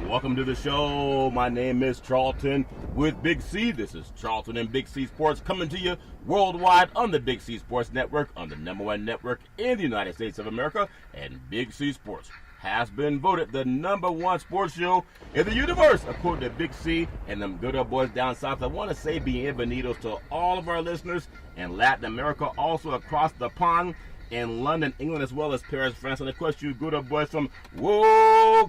Welcome to the show. My name is Charlton with Big C. This is Charlton and Big C Sports coming to you worldwide on the Big C Sports Network, on the #1 network in the United States of America. And Big C Sports has been voted the #1 sports show in the universe, according to Big C and them good old boys down south. I want to say bienvenidos to all of our listeners in Latin America, also across the pond, in London, England, as well as Paris, France, and of course you good old boys from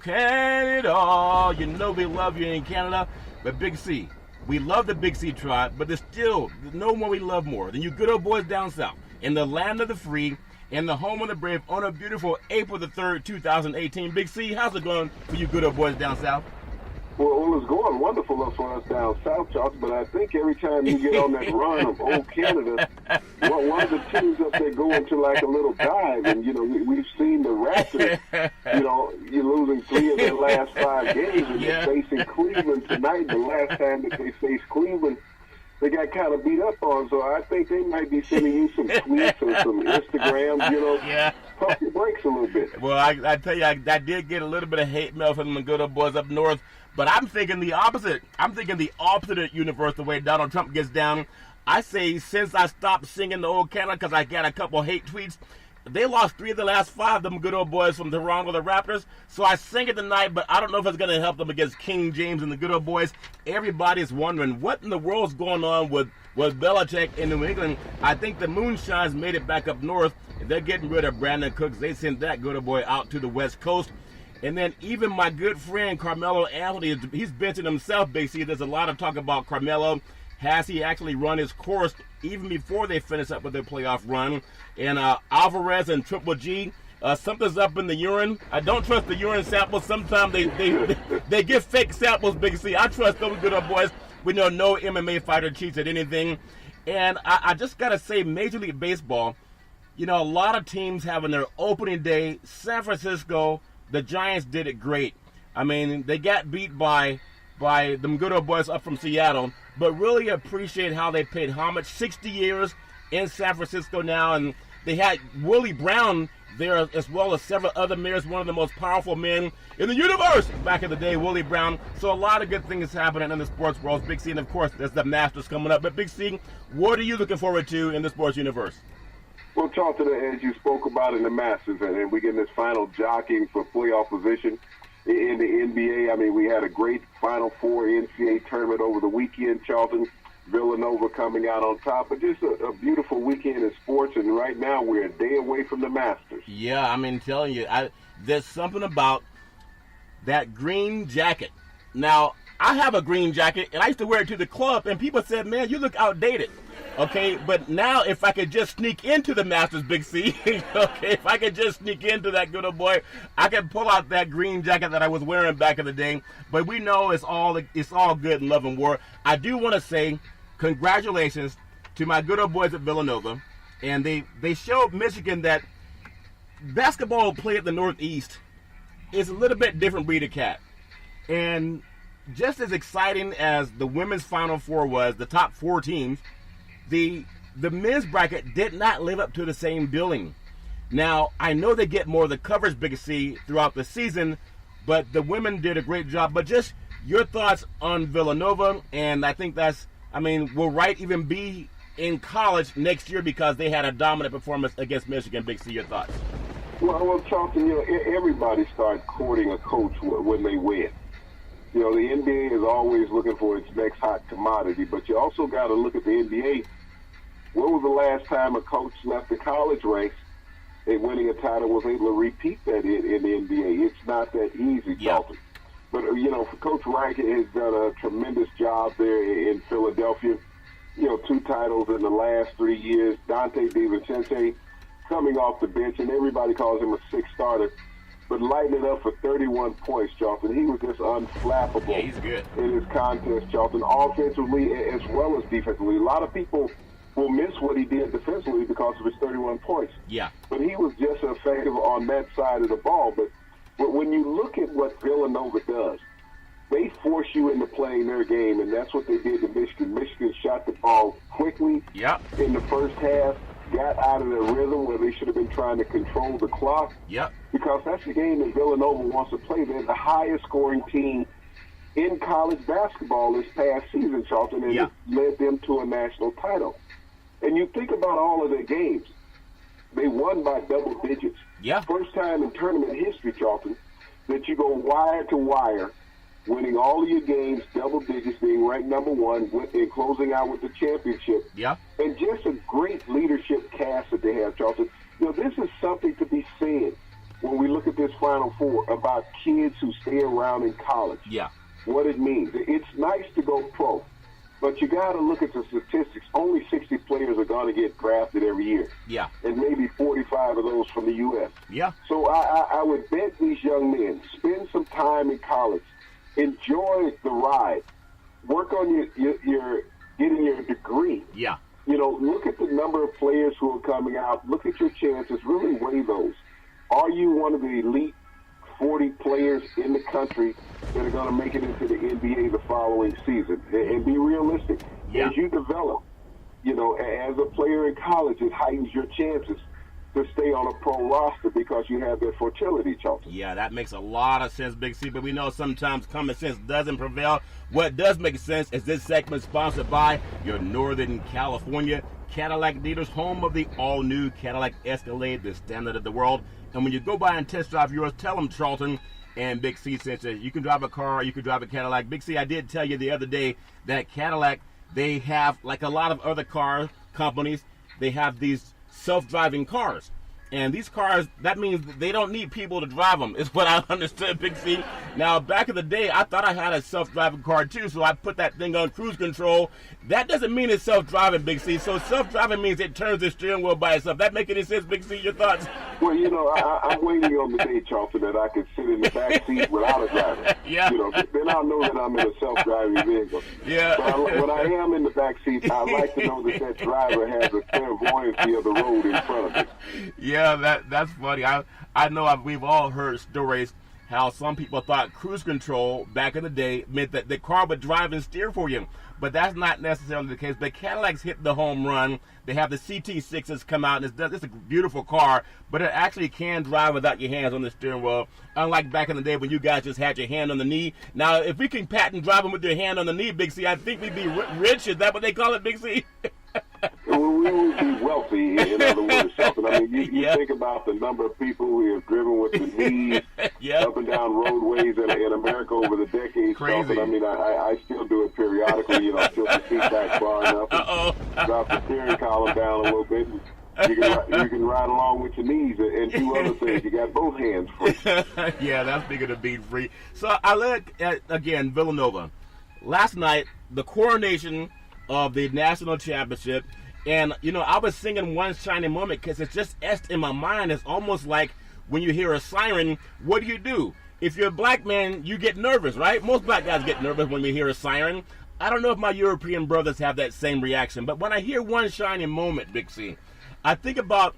Canada. You know we love you in Canada, but Big C, we love the Big C tribe, but there's still no one we love more than you good old boys down south, in the land of the free, in the home of the brave, on a beautiful April the 3rd, 2018. Big C, how's it going for you good old boys down south? Well, it's going wonderful up for us down south, Charlton, but I think every time you get on that run of old Canada, one of the teams up there go into like a little dive, and, we've seen the Raptors, you're losing 3 of their last 5 games, and they're facing Cleveland tonight. The last time that they faced Cleveland, they got kind of beat up on, so I think they might be sending you some tweets or some Instagrams, pump your brakes a little bit. Well, I tell you, I did get a little bit of hate mail from the good old boys up north, but I'm thinking the opposite. I'm thinking the opposite universe, the way Donald Trump gets down. I say since I stopped singing the old Canada because I got a couple hate tweets, they lost 3 of the last 5, them good old boys from Toronto, the Raptors. So I sing it tonight, but I don't know if it's going to help them against King James and the good old boys. Everybody's wondering what in the world's going on with Belichick in New England. I think the Moonshines made it back up north. They're getting rid of Brandon Cooks. They sent that good old boy out to the West Coast. And then even my good friend Carmelo Anthony, he's benching himself, basically. There's a lot of talk about Carmelo. Has he actually run his course even before they finish up with their playoff run? And Alvarez and Triple G, something's up in the urine. I don't trust the urine samples. Sometimes they get fake samples, Big C. I trust those good old boys. We know no MMA fighter cheats at anything. And I just got to say, Major League Baseball, a lot of teams having their opening day. San Francisco, the Giants did it great. I mean, they got beat by them good old boys up from Seattle, but really appreciate how they paid homage. 60 years in San Francisco now, and they had Willie Brown there as well as several other mayors, one of the most powerful men in the universe back in the day, Willie Brown. So a lot of good things happening in the sports world, Big C, and of course there's the Masters coming up. But Big C, what are you looking forward to in the sports universe? Well, Charlton, as you spoke about in the Masters, and we're getting this final jockeying for playoff position in the NBA. I mean, we had a great Final Four NCAA tournament over the weekend, Charlton. Villanova coming out on top, but just a beautiful weekend in sports, and right now we're a day away from the Masters. Yeah, I mean, telling you, there's something about that green jacket. Now, I have a green jacket, and I used to wear it to the club, and people said, man, you look outdated. Okay, but now if I could just sneak into the Masters, Big C, okay, if I could just sneak into that good old boy, I could pull out that green jacket that I was wearing back in the day. But we know it's all good in love and war. I do want to say congratulations to my good old boys at Villanova. And they showed Michigan that basketball play at the Northeast is a little bit different breed of cat. And just as exciting as the women's Final Four was, the top 4 teams, the men's bracket did not live up to the same billing. Now, I know they get more of the coverage, Big C, throughout the season, but the women did a great job. But just your thoughts on Villanova, and I think will Wright even be in college next year because they had a dominant performance against Michigan? Big C, your thoughts? Well, Charlton, everybody starts courting a coach when they win. The NBA is always looking for its next hot commodity, but you also got to look at the NBA. When was the last time a coach left the college ranks and winning a title was able to repeat that in the NBA? It's not that easy, Charlton. But, Coach Wright has done a tremendous job there in Philadelphia. 2 titles in the last 3 years. Dante DiVincenzo coming off the bench, and everybody calls him a 6th starter. But lighting it up for 31 points, Charlton. He was just unflappable. Yeah, he's good in his contest, Charlton, offensively as well as defensively. A lot of people will miss what he did defensively because of his 31 points. Yeah. But he was just effective on that side of the ball. But when you look at what Villanova does, they force you into playing their game, and that's what they did to Michigan. Michigan shot the ball quickly in the first half. got out of their rhythm where they should have been trying to control the clock. Yep. Because that's the game that Villanova wants to play. They're the highest scoring team in college basketball this past season, Charlton, and it led them to a national title. And you think about all of their games. They won by double digits. Yeah. First time in tournament history, Charlton, that you go wire to wire, winning all of your games, double digits, being ranked number one, and closing out with the championship. Yeah. And just a great leadership cast that they have, Charlton. This is something to be said when we look at this Final Four about kids who stay around in college. Yeah. What it means. It's nice to go pro, but you got to look at the statistics. Only 60 players are going to get drafted every year. Yeah. And maybe 45 of those from the U.S. Yeah. So I would beg these young men, spend some time in college, enjoy the ride, work on your getting your degree. Yeah. Look at the number of players who are coming out. Look at your chances. Really weigh those. Are you one of the elite 40 players in the country that are going to make it into the NBA the following season? And be realistic. Yeah. As you develop, as a player in college, it heightens your chances to stay on a pro roster because you have that fertility, Charlton. Yeah, that makes a lot of sense, Big C, but we know sometimes common sense doesn't prevail. What does make sense is this segment sponsored by your Northern California Cadillac dealers, home of the all-new Cadillac Escalade, the standard of the world. And when you go by and test drive yours, tell them Charlton and Big C says you can drive a car, you can drive a Cadillac. Big C, I did tell you the other day that Cadillac, they have, like a lot of other car companies, they have these self-driving cars. And these cars, that means they don't need people to drive them, is what I understood, Big C. Now, back in the day, I thought I had a self-driving car, too, so I put that thing on cruise control. That doesn't mean it's self-driving, Big C. So self-driving means it turns the steering wheel by itself. That make any sense, Big C? Your thoughts? Well, I'm waiting on the day, Charlton, that I can sit in the back seat without a driver. Yeah. Then I'll know that I'm in a self-driving vehicle. Yeah. But when I am in the back seat, I like to know that driver has a clairvoyancy of the road in front of me. Yeah, that's funny. I know we've all heard stories how some people thought cruise control back in the day meant that the car would drive and steer for you. But that's not necessarily the case. The Cadillacs hit the home run. They have the CT6s come out, and it's a beautiful car, but it actually can drive without your hands on the steering wheel, unlike back in the day when you guys just had your hand on the knee. Now, if we can patent driving with your hand on the knee, Big C, I think we'd be rich. Is that what they call it, Big C? We would be wealthy, in other words, Charlton. I mean, you think about the number of people who have driven with the knees up and down roadways in America over the decades. Crazy. Charlton. I mean, I still do it periodically, tilt the seat back far enough and drop the steering column down a little bit. You can ride along with your knees and do other things. You got both hands free. Yeah, that's bigger than being free. So I look at, again, Villanova. Last night, the coronation of the national championship, and I was singing One Shining Moment because it's just etched in my mind. It's almost like when you hear a siren, what do? If you're a black man, you get nervous, right? Most black guys get nervous when we hear a siren. I don't know if my European brothers have that same reaction, but when I hear One Shining Moment, Big C, I think about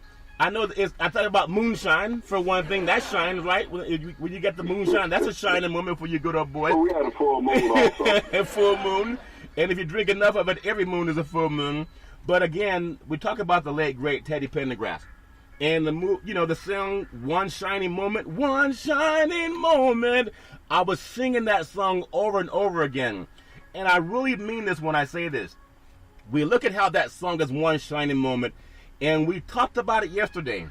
moonshine, for one thing. That shines, right? When you get the moonshine, that's a shining moment for you good old boy. Oh, we had a full moon also. A full moon. And if you drink enough of it, every moon is a full moon. But again, we talk about the late, great Teddy Pendergrass. And the song, One Shining Moment, One Shining Moment. I was singing that song over and over again. And I really mean this when I say this. We look at how that song is One Shining Moment. And we talked about it yesterday.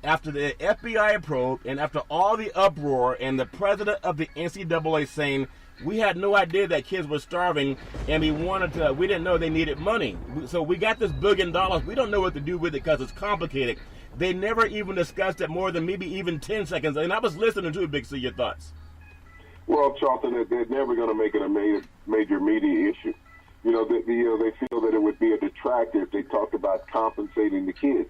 After the FBI probe and after all the uproar and the president of the NCAA saying, we had no idea that kids were starving, and we didn't know they needed money. So we got this $1 billion. We don't know what to do with it because it's complicated. They never even discussed it more than maybe even 10 seconds. And I was listening to it, Big C. Your thoughts? Well, Charlton, they're never going to make it a major media issue. They feel that it would be a detractor if they talked about compensating the kids.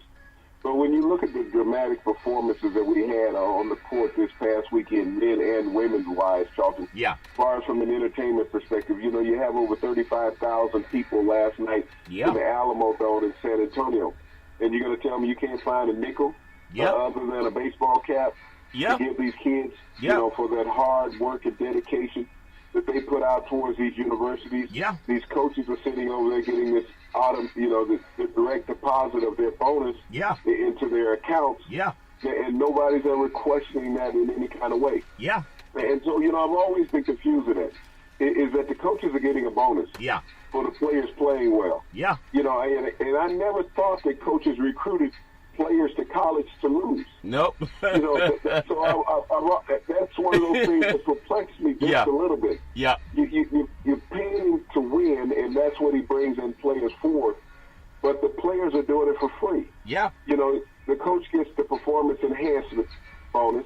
But when you look at the dramatic performances that we had on the court this past weekend, men and women's-wise, Charlton, yeah. As far as from an entertainment perspective, you have over 35,000 people last night in the Alamo Dome in San Antonio. And you're going to tell me you can't find a nickel other than a baseball cap to give these kids, for that hard work and dedication that they put out towards these universities. Yeah. These coaches are sitting over there getting this the direct deposit of their bonus Yeah. into their accounts. Yeah. And nobody's ever questioning that in any kind of way. Yeah. And so, I've always been confused with that. Is that the coaches are getting a bonus Yeah. for the players playing well. Yeah. And I never thought that coaches recruited players to college to lose. Nope. So that's one of those things that perplex me just a little bit. Yeah. You're paying him to win, and that's what he brings in players for. But the players are doing it for free. Yeah. The coach gets the performance enhancement bonus.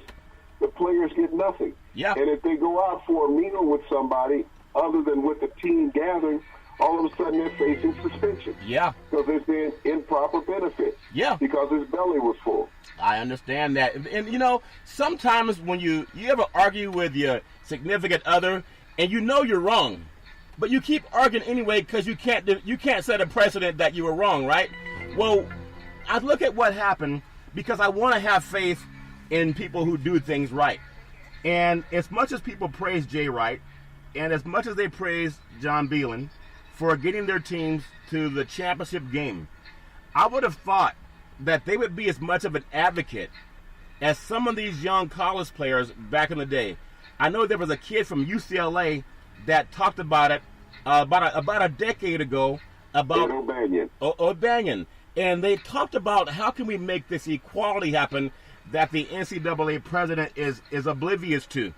The players get nothing. Yeah. And if they go out for a meal with somebody other than with the team gathering, all of a sudden they're facing suspension. Yeah. Because there's been improper benefits. Yeah. Because his belly was full. I understand that. And sometimes when you ever argue with your significant other and you're wrong, but you keep arguing anyway because you can't set a precedent that you were wrong, right? Well, I look at what happened because I want to have faith in people who do things right. And as much as people praise Jay Wright, and as much as they praise John Beelan for getting their teams to the championship game, I would have thought that they would be as much of an advocate as some of these young college players back in the day. I know there was a kid from UCLA that talked about it about a decade ago about O'Banion. And they talked about how can we make this equality happen that the NCAA president is oblivious to.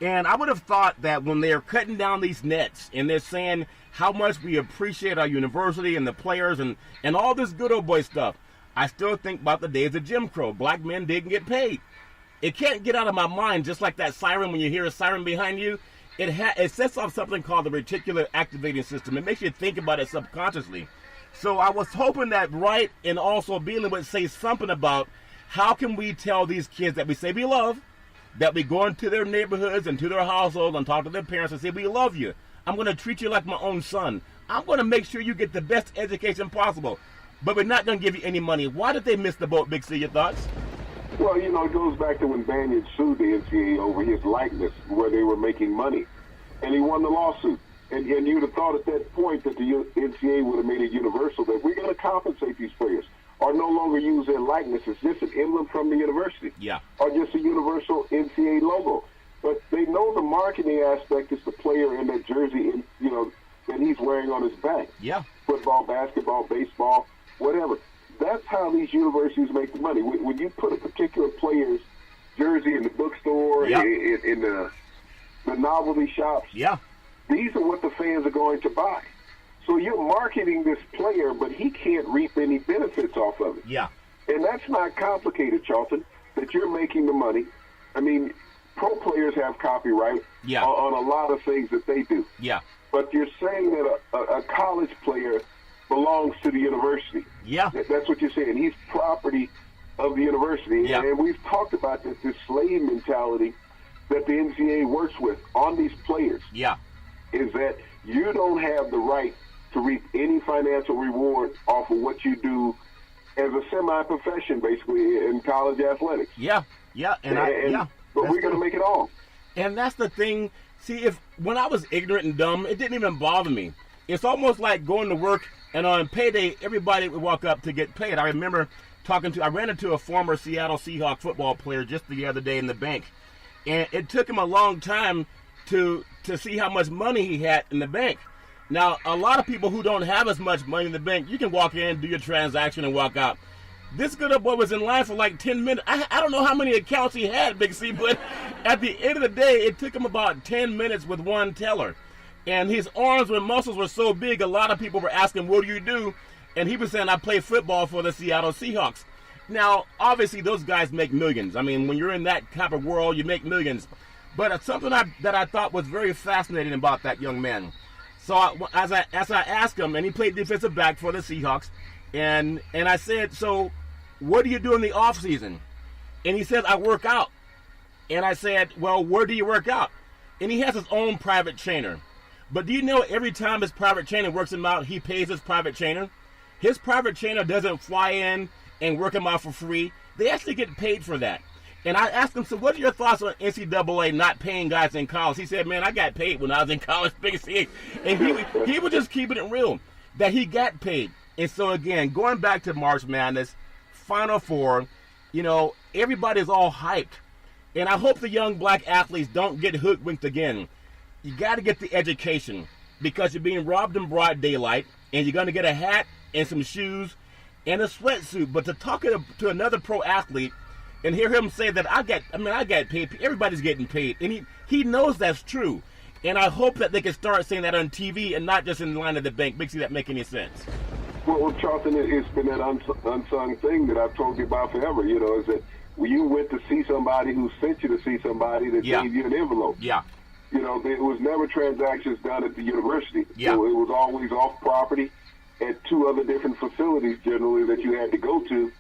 And I would have thought that when they're cutting down these nets and they're saying how much we appreciate our university and the players and all this good old boy stuff, I still think about the days of Jim Crow. Black men didn't get paid. It can't get out of my mind, just like that siren when you hear a siren behind you. It sets off something called the reticular activating system. It makes you think about it subconsciously. So I was hoping that Wright and also Beelan would say something about how can we tell these kids that we say we love, that we go into their neighborhoods and to their households and talk to their parents and say, we love you. I'm going to treat you like my own son. I'm going to make sure you get the best education possible. But we're not going to give you any money. Why did they miss the boat, Big C? Your thoughts? Well, it goes back to when Banion sued the NCAA over his likeness, where they were making money. And he won the lawsuit. And you'd have thought at that point that the NCAA would have made it universal that we're going to compensate these players or no longer use their likeness. It's just an emblem from the university. Yeah. Or just a universal NCAA logo. But they know the marketing aspect is the player in that jersey, that he's wearing on his back. Yeah. Football, basketball, baseball, whatever. That's how these universities make the money. When you put a particular player's jersey in the bookstore, yeah. in the novelty shops, yeah. These are what the fans are going to buy. So you're marketing this player, but he can't reap any benefits off of it. Yeah. And that's not complicated, Charlton, that you're making the money. I mean, pro players have copyright on a lot of things that they do. Yeah. But you're saying that a college player belongs to the university. Yeah. That's what you're saying. He's property of the university. Yeah. And we've talked about this slave mentality that the NCAA works with on these players. Yeah. Is that you don't have the right to reap any financial reward off of what you do as a semi-profession, basically, in college athletics. Yeah, yeah, But we're going to make it all. And that's the thing. See, when I was ignorant and dumb, it didn't even bother me. It's almost like going to work, and on payday, everybody would walk up to get paid. I remember I ran into a former Seattle Seahawks football player just the other day in the bank, and it took him a long time to see how much money he had in the bank. Now, a lot of people who don't have as much money in the bank, you can walk in, do your transaction, and walk out. This good old boy was in line for like 10 minutes. I don't know how many accounts he had, Big C, but at the end of the day, it took him about 10 minutes with one teller. And his arms and muscles were so big, a lot of people were asking, what do you do? And he was saying, I play football for the Seattle Seahawks. Now, obviously, those guys make millions. I mean, when you're in that type of world, you make millions. But something that I thought was very fascinating about that young man. So as I asked him, and he played defensive back for the Seahawks, and I said, so what do you do in the off season? And he said, I work out. And I said, well, where do you work out? And he has his own private trainer. But do you know every time his private trainer works him out, he pays his private trainer? His private trainer doesn't fly in and work him out for free. They actually get paid for that. And I asked him, so what are your thoughts on NCAA not paying guys in college? He said, man, I got paid when I was in college, Big C. And he was just keeping it real. that he got paid. And so again, going back to March Madness, Final Four, everybody's all hyped. And I hope the young black athletes don't get hoodwinked again. You got to get the education because you're being robbed in broad daylight, and you're going to get a hat and some shoes and a sweatsuit. But to talk to another pro athlete and hear him say that I got paid, everybody's getting paid, and he knows that's true. And I hope that they can start saying that on TV and not just in the line of the bank. Makes that make any sense? Well, Charlton, it's been that unsung thing that I've told you about forever. Is that when you went to see somebody who sent you to see somebody that gave you an envelope. Yeah. There was never transactions done at the university. Yeah. So it was always off property at 2 other different facilities generally that you had to go to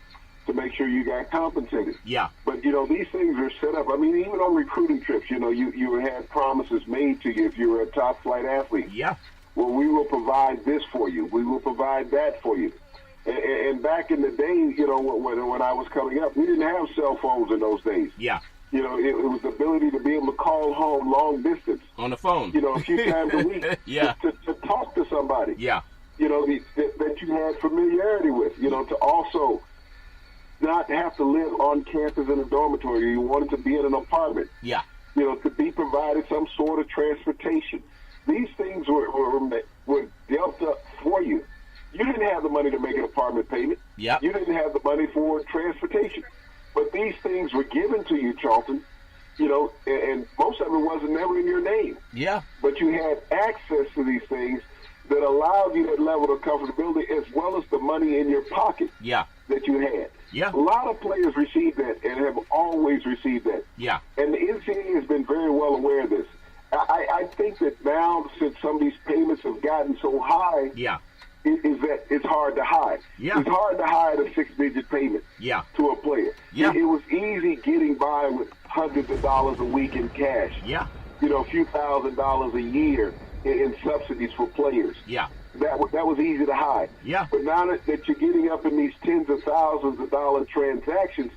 make sure you got compensated. Yeah. But, these things are set up. I mean, even on recruiting trips, you had promises made to you if you were a top flight athlete. Yeah. Well, we will provide this for you. We will provide that for you. And back in the day, when I was coming up, we didn't have cell phones in those days. Yeah. It was the ability to be able to call home long distance. On the phone. A few times a week. Yeah. To talk to somebody. Yeah. That you had familiarity with. To also not have to live on campus in a dormitory. You wanted to be in an apartment. Yeah. To be provided some sort of transportation. These things were dealt up for you. You didn't have the money to make an apartment payment. Yeah. You didn't have the money for transportation. But these things were given to you, Charlton, and most of it wasn't never in your name. Yeah. But you had access to these things that allowed you that level of comfortability as well as the money in your pocket that you had. Yeah. A lot of players receive that and have always received that. Yeah. And the NCAA has been very well aware of this. I think that now, since some of these payments have gotten so high, is that it's hard to hide. Yeah. It's hard to hide a 6-digit payment to a player. Yeah. It was easy getting by with hundreds of dollars a week in cash. Yeah. A few $1,000s a year in subsidies for players. Yeah. That was easy to hide. Yeah. But now that you're getting up in these tens of thousands of dollar transactions,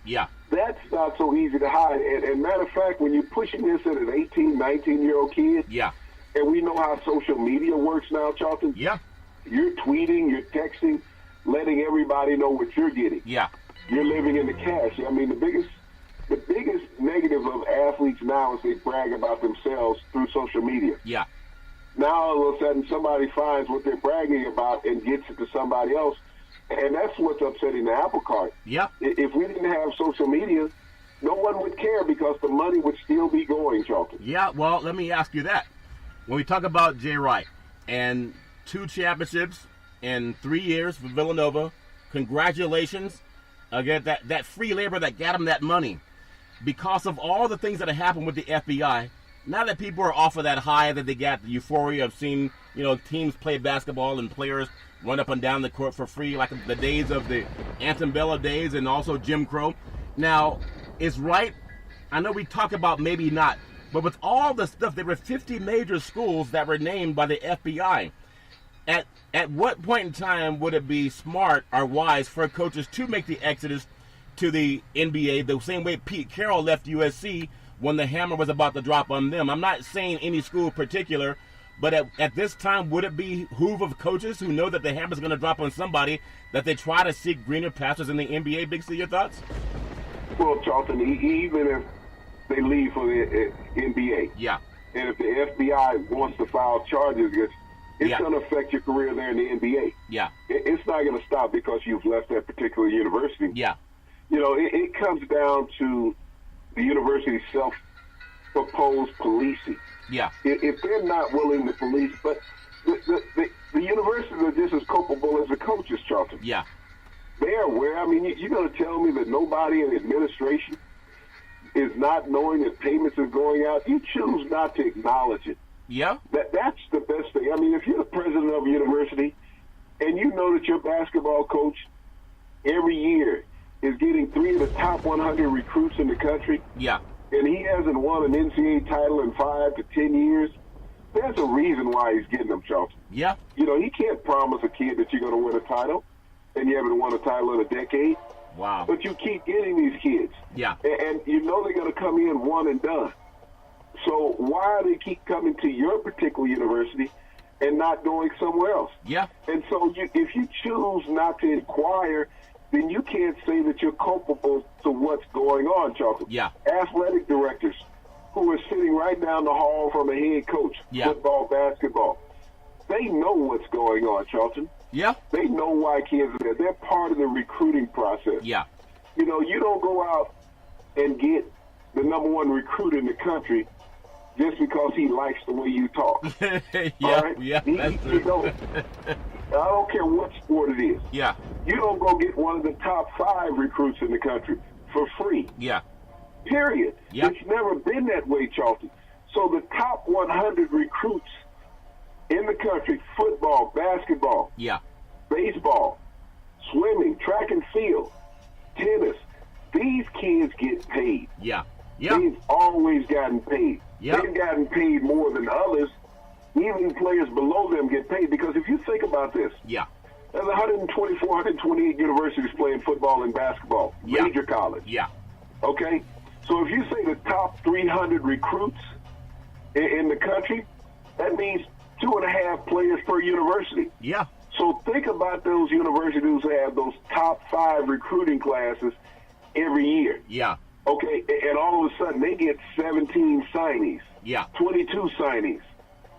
that's not so easy to hide. And matter of fact, when you're pushing this at an 18, 19-year-old kid, and we know how social media works now, Charlton, you're tweeting, you're texting, letting everybody know what you're getting. Yeah. You're living in the cash. I mean, the biggest negative of athletes now is they brag about themselves through social media. Yeah. Now all of a sudden somebody finds what they're bragging about and gets it to somebody else. And that's what's upsetting the apple cart. Yeah. If we didn't have social media, no one would care because the money would still be going, Charlton. Yeah, well, let me ask you that. When we talk about Jay Wright and 2 championships in 3 years for Villanova, congratulations. Again, that free labor that got him that money. Because of all the things that have happened with the FBI, now that people are off of that high that they got, the euphoria of seeing, teams play basketball and players run up and down the court for free, like the days of the Anthem Bella days and also Jim Crow. Now, is Wright, I know we talk about maybe not, but with all the stuff, there were 50 major schools that were named by the FBI. At what point in time would it be smart or wise for coaches to make the exodus to the NBA the same way Pete Carroll left USC when the hammer was about to drop on them? I'm not saying any school in particular, but at this time, would it be behoove of coaches who know that the hammer's going to drop on somebody that they try to seek greener pastures in the NBA? Big C, your thoughts? Well, Charlton, even if they leave for the NBA, and if the FBI wants to file charges against, it's going to affect your career there in the NBA. Yeah. It's not going to stop because you've left that particular university. Yeah. It comes down to the university's self-proposed policing. Yeah. If they're not willing to police, but the universities are just as culpable as the coaches, Charlton. Yeah. They're aware. I mean, you're going to tell me that nobody in administration is not knowing that payments are going out? You choose not to acknowledge it. Yeah. That's the best thing. I mean, if you're the president of a university and you know that your basketball coach every year is getting 3 of the top 100 recruits in the country, and he hasn't won an NCAA title in 5 to 10 years, there's a reason why he's getting them, Charlton. Yeah. He can't promise a kid that you're going to win a title, and you haven't won a title in a decade. Wow. But you keep getting these kids. Yeah. And they're going to come in one and done. So why they keep coming to your particular university and not going somewhere else. Yeah. And so if you choose not to inquire, then you can't say that you're culpable to what's going on, Charlton. Yeah. Athletic directors who are sitting right down the hall from a head coach, football, basketball, they know what's going on, Charlton. Yeah. They know why kids are there. They're part of the recruiting process. Yeah. You know, you don't go out and get the number one recruit in the country just because he likes the way you talk. Yeah, right? yeah, that's You true. don't. I don't care what sport it is. Yeah, You don't go get one of the top 5 recruits in the country for free. yeah, Period. Yeah. It's never been that way, Charlton. So the top 100 recruits in the country, football, basketball, yeah, baseball, swimming, track and field, tennis, these kids get paid. yeah, yeah, They've always gotten paid. Yeah. They've gotten paid more than others. Even players below them get paid because if you think about this, yeah, there's 124, 128 universities playing football and basketball, Yeah. major college. yeah, Okay? So if you say the top 300 recruits in the country, that means 2.5 players per university. yeah, So think about those universities who have those top 5 recruiting classes every year. yeah, Okay? And all of a sudden they get 17 signees, yeah, 22 signees.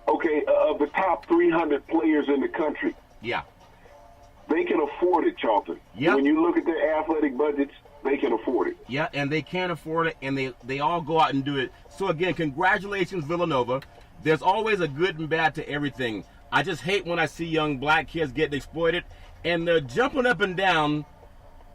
Okay? Of the top 300 players in the country. yeah. They can afford it, Charlton. Yep. When you look at their athletic budgets, they can afford it. Yeah, and they can't afford it, and they all go out and do it. So, again, congratulations, Villanova. There's always a good and bad to everything. I just hate when I see young black kids getting exploited, and they're jumping up and down.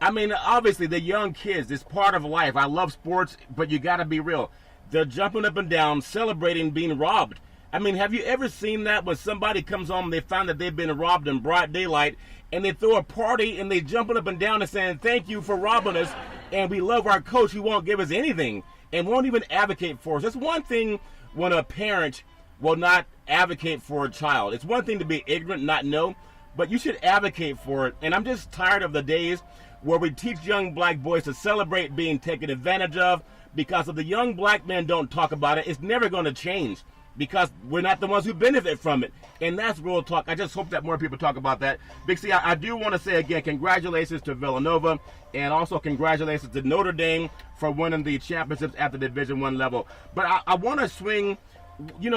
I mean, obviously, they're young kids. It's part of life. I love sports, but you got to be real. They're jumping up and down, celebrating being robbed. I mean, have you ever seen that when somebody comes home and they find that they've been robbed in broad daylight, and they throw a party and they jumping up and down and saying, thank you for robbing us, and we love our coach who won't give us anything and won't even advocate for us. It's one thing when a parent will not advocate for a child. It's one thing to be ignorant, not know, but you should advocate for it. And I'm just tired of the days where we teach young black boys to celebrate being taken advantage of, because if the young black men don't talk about it, it's never going to change, because we're not the ones who benefit from it. And that's real talk. I just hope that more people talk about that. Big C, I do want to say again, congratulations to Villanova, and also congratulations to Notre Dame for winning the championships at the Division I level. But I want to swing,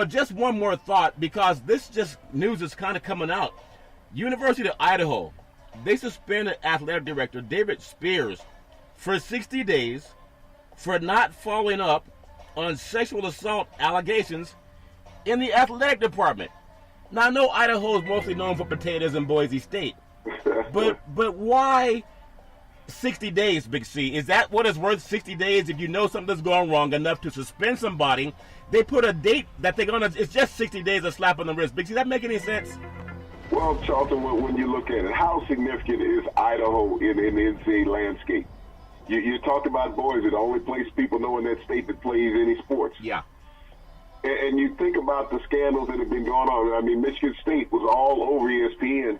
just one more thought, because this just news is kind of coming out. University of Idaho, they suspended athletic director David Spears for 60 days for not following up on sexual assault allegations in the athletic department. Now, I know Idaho is mostly known for potatoes in Boise State, but why 60 days, Big C? Is that what it's worth, 60 days, if you know something's going wrong enough to suspend somebody? They put a date that they're going to, it's just 60 days, a slap on the wrist. Big C, that make any sense? Well, Charlton, when you look at it, how significant is Idaho in the NCAA landscape? You talked about Boise, the only place people know in that state that plays any sports. Yeah. And you think about the scandals that have been going on. I mean, Michigan State was all over ESPN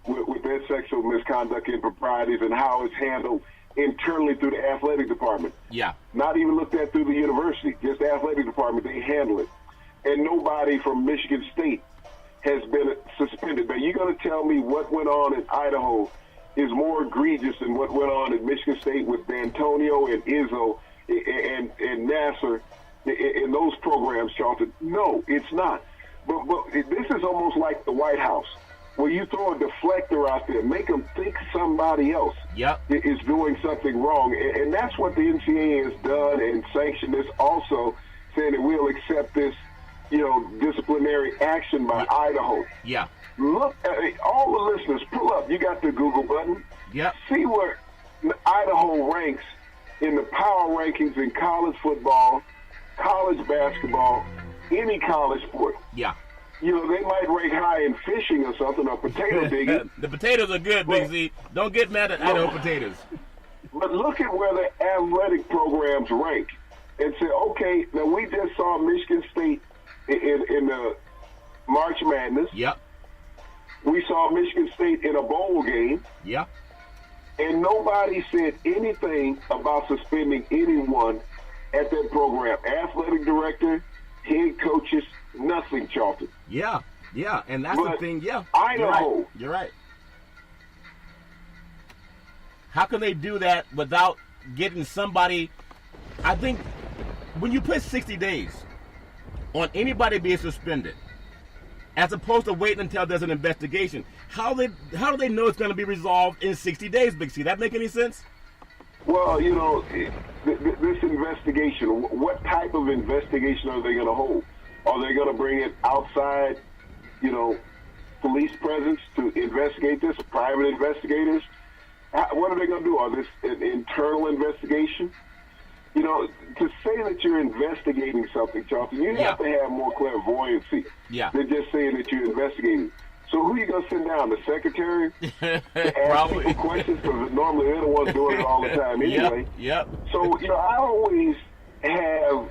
with their sexual misconduct and improprieties and how it's handled internally through the athletic department. Yeah. Not even looked at through the university, just the athletic department. They handle it. And nobody from Michigan State has been suspended. Now, you're going to tell me what went on in Idaho is more egregious than what went on at Michigan State with D'Antonio and Izzo and Nasser in those programs, Charlton? No, it's not. But this is almost like the White House, where you throw a deflector out there, make them think somebody else is doing something wrong. And that's what the NCAA has done and sanctioned this also, saying that we'll accept this, disciplinary action by Idaho. Yeah. Look, all the listeners, pull up. You got the Google button. Yeah. See where Idaho ranks in the power rankings in college football, college basketball, any college sport. Yeah. They might rank high in fishing or something, or potato digging. The potatoes are good, Big Z. Don't get mad at Idaho potatoes. But look at where the athletic programs rank and say, okay, now we just saw Michigan State in the March Madness. Yep. We saw Michigan State in a bowl game. Yep. And nobody said anything about suspending anyone at that program. Athletic director, head coaches, nothing, Charlton. Yeah. Yeah, and that's the But thing. Yeah, Idaho. You're right. How can they do that without getting somebody? I think when you put 60 days on anybody being suspended, as opposed to waiting until there's an investigation, how do they know it's going to be resolved in 60 days, Big C? That make any sense? Well, you know, this investigation, what type of investigation are they going to hold? Are they going to bring it outside, you know, police presence to investigate this, private investigators? What are they going to do? Are this an internal investigation? You know, to say that you're investigating something, Charlton, you have to have more clairvoyancy than just saying that you're investigating. So who are you going to send down? The secretary? To ask people questions? Because normally they're the ones doing it all the time anyway. Yep. So, you know, I always have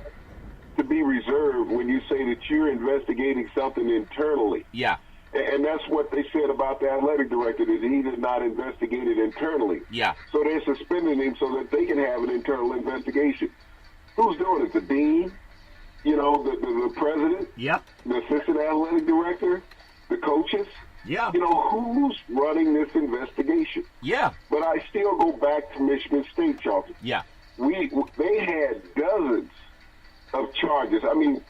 to be reserved when you say that you're investigating something internally. Yeah. And that's what they said about the athletic director, that he did not investigate it internally. Yeah. So they're suspending him so that they can have an internal investigation. Who's doing it? The dean? You know, the president? Yep. The assistant athletic director? The coaches? Yeah. You know, who's running this investigation? Yeah. But I still go back to Michigan State, Charlton. Yeah. They had dozens of charges. I mean,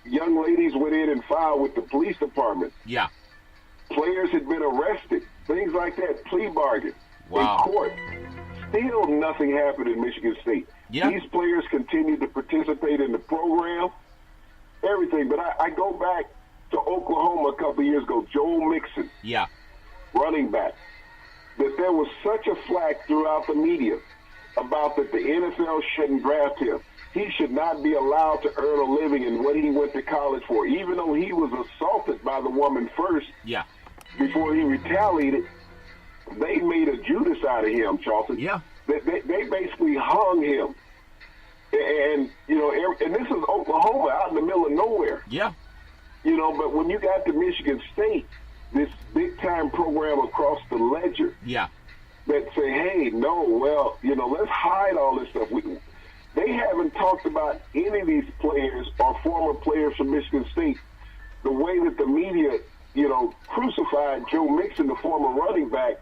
young ladies went in and filed with the police department. Yeah. Players had been arrested, things like that, plea bargain in court. Still nothing happened in Michigan State. Yeah. These players continued to participate in the program, everything. But I go back to Oklahoma a couple of years ago, Joe Mixon, running back, that there was such a flack throughout the media about that the NFL shouldn't draft him. He should not be allowed to earn a living in what he went to college for, even though he was assaulted by the woman first. Yeah. Before he retaliated, they made a Judas out of him, Charlton. Yeah. They basically hung him. And, you know, and this is Oklahoma out in the middle of nowhere. Yeah. You know, but when you got to Michigan State, this big-time program across the ledger that say, hey, no, well, you know, let's hide all this stuff. They haven't talked about any of these players or former players from Michigan State the way that the media, you know, crucified Joe Mixon, the former running back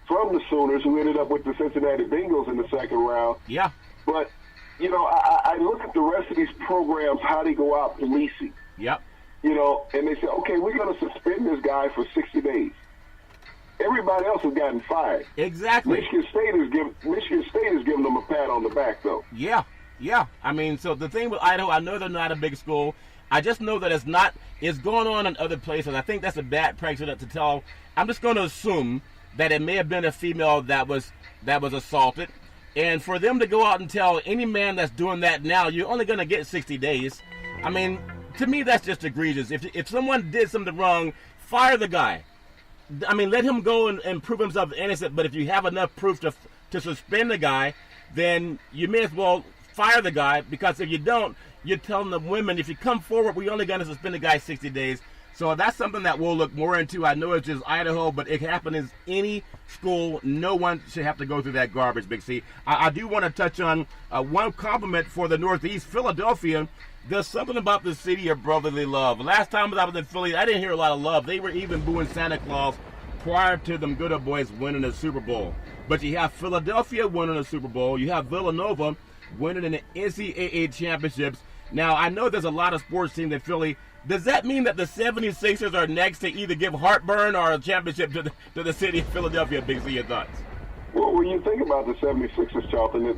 from the Sooners, who ended up with the Cincinnati Bengals in the second round. Yeah. But, you know, I look at the rest of these programs, how they go out policing. Yep. You know, and they say, okay, we're going to suspend this guy for 60 days. Everybody else has gotten fired. Exactly. Michigan State is giving them a pat on the back, though. Yeah. I mean, so the thing with Idaho, I know they're not a big school. I just know that it's going on in other places. I think that's a bad precedent to tell. I'm just going to assume that it may have been a female that was assaulted. And for them to go out and tell any man that's doing that now, you're only going to get 60 days. I mean, to me, that's just egregious. If someone did something wrong, fire the guy. I mean, let him go and prove himself innocent. But if you have enough proof to suspend the guy, then you may as well fire the guy, because if you don't, you're telling the women, if you come forward, we're only going to suspend the guy 60 days. So that's something that we'll look more into. I know it's just Idaho, but it happens in any school. No one should have to go through that garbage, Big C. I do want to touch on one compliment for the Northeast, Philadelphia. There's something about the city of brotherly love. Last time I was in Philly, I didn't hear a lot of love. They were even booing Santa Claus prior to them good old boys winning the Super Bowl. But you have Philadelphia winning the Super Bowl. You have Villanova winning in the NCAA championships. Now, I know there's a lot of sports teams in Philly. Does that mean that the 76ers are next to either give heartburn or a championship to the city of Philadelphia? Big C, your thoughts? Well, when you think about the 76ers, Charlton, they're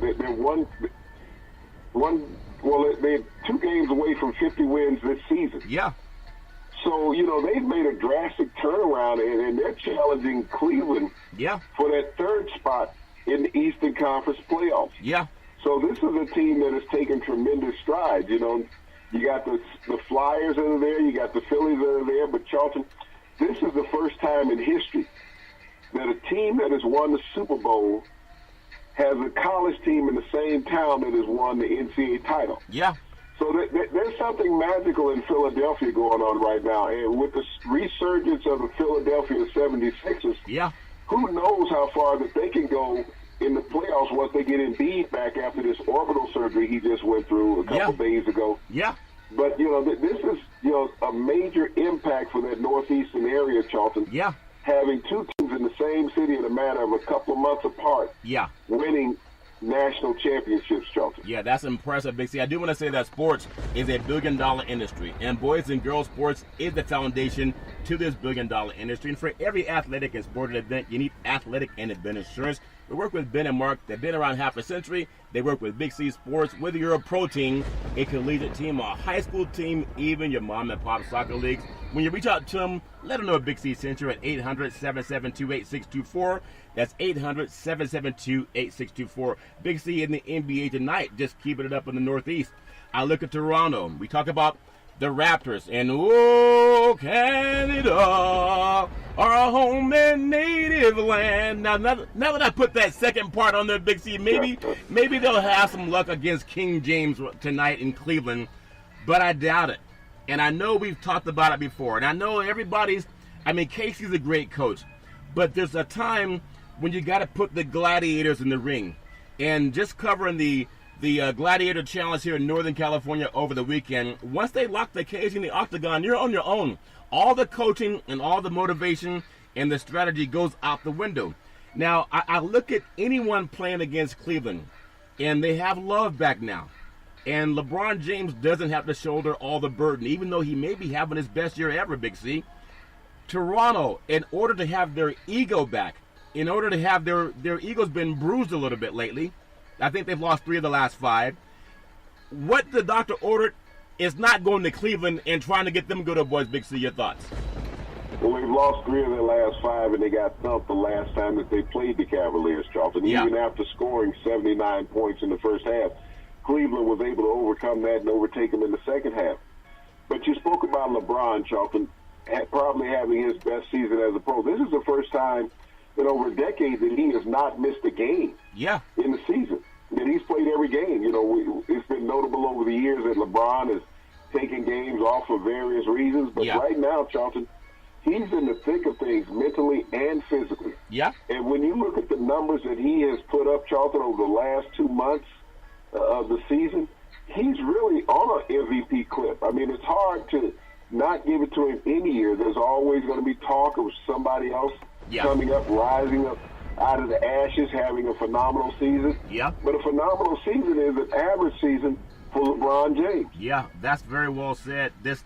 2 games away from 50 wins this season. Yeah. So, you know, they've made a drastic turnaround, and they're challenging Cleveland for that 3rd spot in the Eastern Conference playoffs. Yeah. So this is a team that has taken tremendous strides. You know, you got the Flyers that are there, you got the Phillies that are there, but Charlton, this is the first time in history that a team that has won the Super Bowl has a college team in the same town that has won the NCAA title. Yeah. So there's something magical in Philadelphia going on right now. And with the resurgence of the Philadelphia 76ers, who knows how far that they can go in the playoffs once they get Embiid back after this orbital surgery he just went through a couple days ago. Yeah. But, this is, a major impact for that northeastern area, Charlton. Yeah. Having two teams in the same city in a matter of a couple of months apart. Yeah. Winning national championships, Charlton. Yeah, that's impressive, Big C. I do want to say that sports is a billion-dollar industry, and boys and girls sports is the foundation to this billion-dollar industry. And for every athletic and sporting event, you need athletic and event insurance. We work with Ben and Mark. They've been around half a century. They work with Big C Sports. Whether you're a pro team, a collegiate team, a high school team, even your mom and pop soccer leagues, when you reach out to them, let them know Big C sent you at 800-772-8624. That's 800-772-8624. Big C in the NBA tonight, just keeping it up in the Northeast. I look at Toronto. We talk about the Raptors, and oh, Canada, our home and native land. Now that I put that second part on there, Big C, maybe they'll have some luck against King James tonight in Cleveland, but I doubt it. And I know we've talked about it before, and I know Casey's a great coach, but there's a time when you got to put the gladiators in the ring. And just covering the Gladiator Challenge here in Northern California over the weekend, once they lock the cage in the octagon, you're on your own. All the coaching and all the motivation and the strategy goes out the window. Now, I look at anyone playing against Cleveland, and they have Love back now. And LeBron James doesn't have to shoulder all the burden, even though he may be having his best year ever, Big C. Toronto, in order to have their ego back, in order to have their ego's been bruised a little bit lately. I think they've lost 3 of the last 5. What the doctor ordered is not going to Cleveland and trying to get them good, boys. Big C, your thoughts? Well, they've lost 3 of their last 5, and they got thumped the last time that they played the Cavaliers, Charlton. Yeah. Even after scoring 79 points in the first half, Cleveland was able to overcome that and overtake them in the second half. But you spoke about LeBron, Charlton, probably having his best season as a pro. This is the first time in over a decade that he has not missed a game. Yeah. In the season. And he's played every game. It's been notable over the years that LeBron has taken games off for various reasons. But right now, Charlton, he's in the thick of things mentally and physically. Yeah. And when you look at the numbers that he has put up, Charlton, over the last 2 months of the season, he's really on an MVP clip. I mean, it's hard to not give it to him any year. There's always going to be talk of somebody else coming up, rising up out of the ashes, having a phenomenal season. Yeah. But a phenomenal season is an average season for LeBron James. Yeah, that's very well said. There's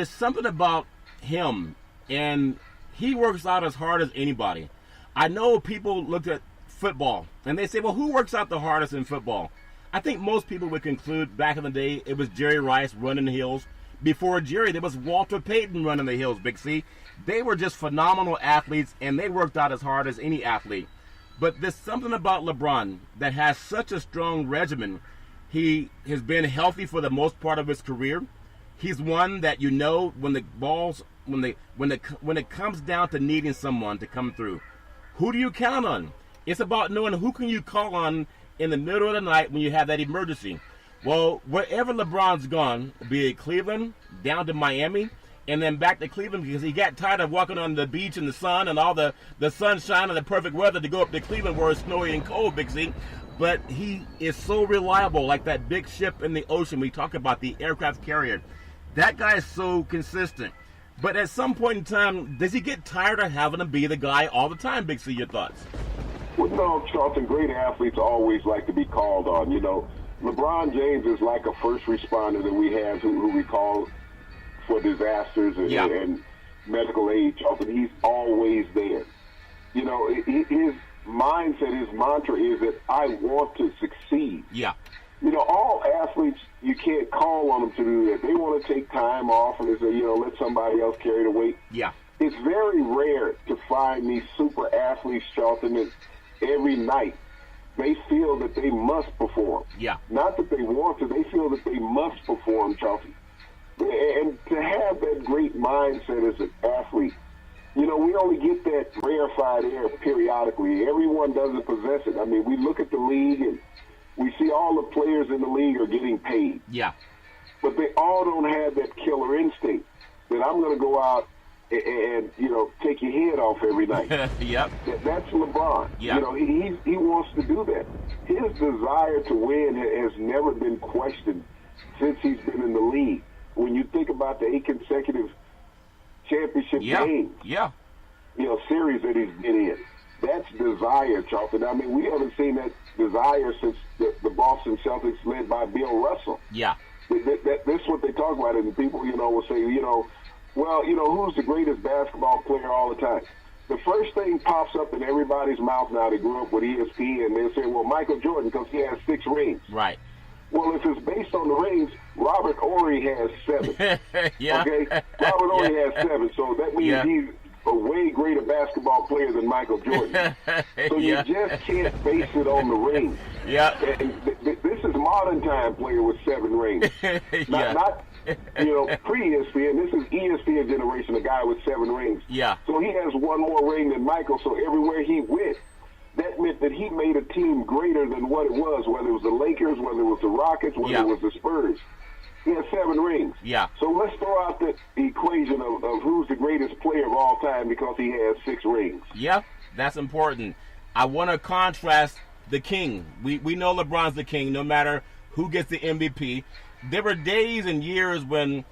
something about him, and he works out as hard as anybody. I know people looked at football, and they say, well, who works out the hardest in football? I think most people would conclude back in the day it was Jerry Rice running the hills. Before Jerry, there was Walter Payton running the hills, Big C. They were just phenomenal athletes, and they worked out as hard as any athlete. But there's something about LeBron that has such a strong regimen. He has been healthy for the most part of his career. He's one that when it comes down to needing someone to come through, who do you count on? It's about knowing who can you call on in the middle of the night when you have that emergency. Well, wherever LeBron's gone, be it Cleveland, down to Miami, and then back to Cleveland because he got tired of walking on the beach in the sun and all the sunshine and the perfect weather to go up to Cleveland where it's snowy and cold, Big C. But he is so reliable, like that big ship in the ocean. We talk about the aircraft carrier. That guy is so consistent. But at some point in time, does he get tired of having to be the guy all the time, Big C? Your thoughts? Well, no, Charlton, great athletes always like to be called on, LeBron James is like a first responder that we have who we call for disasters and medical aid. Charlton, he's always there. His mindset, his mantra is that I want to succeed. Yeah. All athletes, you can't call on them to do that. They want to take time off and they say, let somebody else carry the weight. Yeah. It's very rare to find these super athletes, Charlton, that every night they feel that they must perform. Yeah. Not that they want to, they feel that they must perform, Charlton. And to have that great mindset as an athlete, we only get that rarefied air periodically. Everyone doesn't possess it. I mean, we look at the league and we see all the players in the league are getting paid. Yeah. But they all don't have that killer instinct that I'm going to go out and take your head off every night. Yep. That's LeBron. Yeah. He wants to do that. His desire to win has never been questioned since he's been in the league. when you think about the 8 consecutive championship games, series that he's been in, that's desire, Charlton. I mean, we haven't seen that desire since the Boston Celtics led by Bill Russell. Yeah. That's what they talk about, and people, will say, who's the greatest basketball player all the time? The first thing pops up in everybody's mouth now that grew up with ESPN, they say, well, Michael Jordan, because he has 6 rings. Right. Well, if it's based on the rings, Robert Horry has 7. Yeah. Okay? Robert Horry has 7, so that means he's a way greater basketball player than Michael Jordan. So you just can't base it on the rings. Yeah. And this is modern time player with 7 rings. Not pre-ESPN. This is ESPN generation, a guy with 7 rings. Yeah. So he has 1 more ring than Michael, so everywhere he went, that meant that he made a team greater than what it was, whether it was the Lakers, whether it was the Rockets, whether it was the Spurs. He has 7 rings. Yeah. So let's throw out the equation of who's the greatest player of all time because he has 6 rings. Yeah, that's important. I want to contrast the king. We know LeBron's the king no matter who gets the MVP. There were days and years when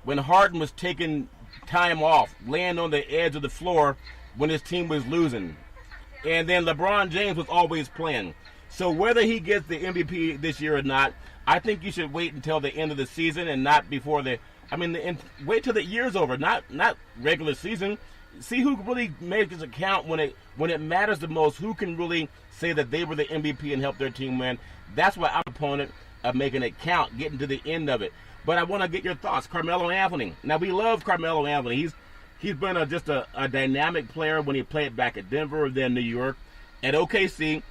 Harden was taking time off, laying on the edge of the floor when his team was losing. And then LeBron James was always playing. So whether he gets the MVP this year or not, I think you should wait until the end of the season and not before wait till the year's over, not regular season. See who really makes it count when it matters the most, who can really say that they were the MVP and help their team win. That's why I'm a proponent of making it count, getting to the end of it. But I want to get your thoughts. Carmelo Anthony. Now, we love Carmelo Anthony. He's been just a dynamic player when he played back at Denver, then New York. At OKC,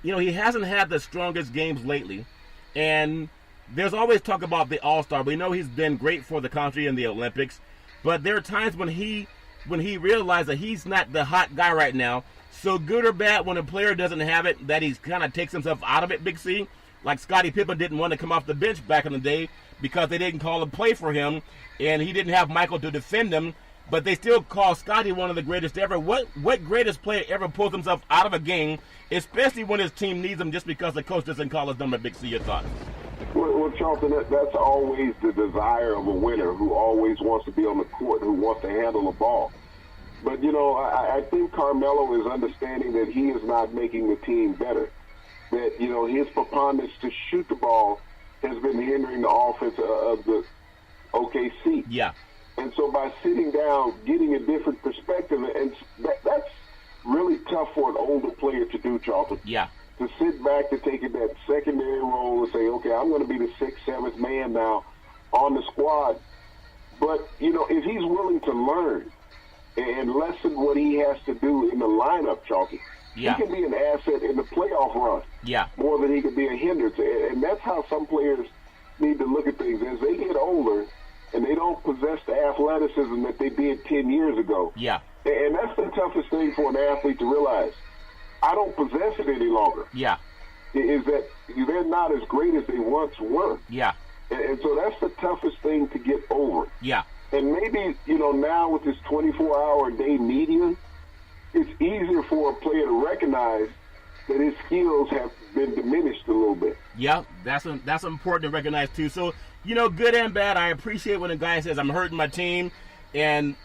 he hasn't had the strongest games lately. And there's always talk about the All-Star. We know he's been great for the country in the Olympics. But there are times when he realized that he's not the hot guy right now. So good or bad, when a player doesn't have it, that he kind of takes himself out of it, Big C. Like Scottie Pippen didn't want to come off the bench back in the day because they didn't call a play for him, and he didn't have Michael to defend him. But they still call Scottie one of the greatest ever. What greatest player ever pulls himself out of a game, especially when his team needs him just because the coach doesn't call his number? Big C, your thoughts? Well, Charlton, that's always the desire of a winner who always wants to be on the court, who wants to handle the ball. But, I think Carmelo is understanding that he is not making the team better. That, his preponderance to shoot the ball has been hindering the offense of the OKC. Yeah. And so by sitting down, getting a different perspective, and that's really tough for an older player to do, Charlton. Yeah. To sit back, to take that secondary role and say, okay, I'm going to be the 6th, 7th man now on the squad. But, if he's willing to learn and lessen what he has to do in the lineup, Charlton, he can be an asset in the playoff run more than he can be a hindrance. And that's how some players need to look at things. As they get older and they don't possess the athleticism that they did 10 years ago. Yeah. And that's the toughest thing for an athlete to realize. I don't possess it any longer. Yeah. Is that they're not as great as they once were. Yeah. And so that's the toughest thing to get over. Yeah. And maybe, now with this 24-hour-a-day media, it's easier for a player to recognize that his skills have been diminished a little bit. Yeah, that's important to recognize too. So, good and bad, I appreciate when a guy says, I'm hurting my team, and,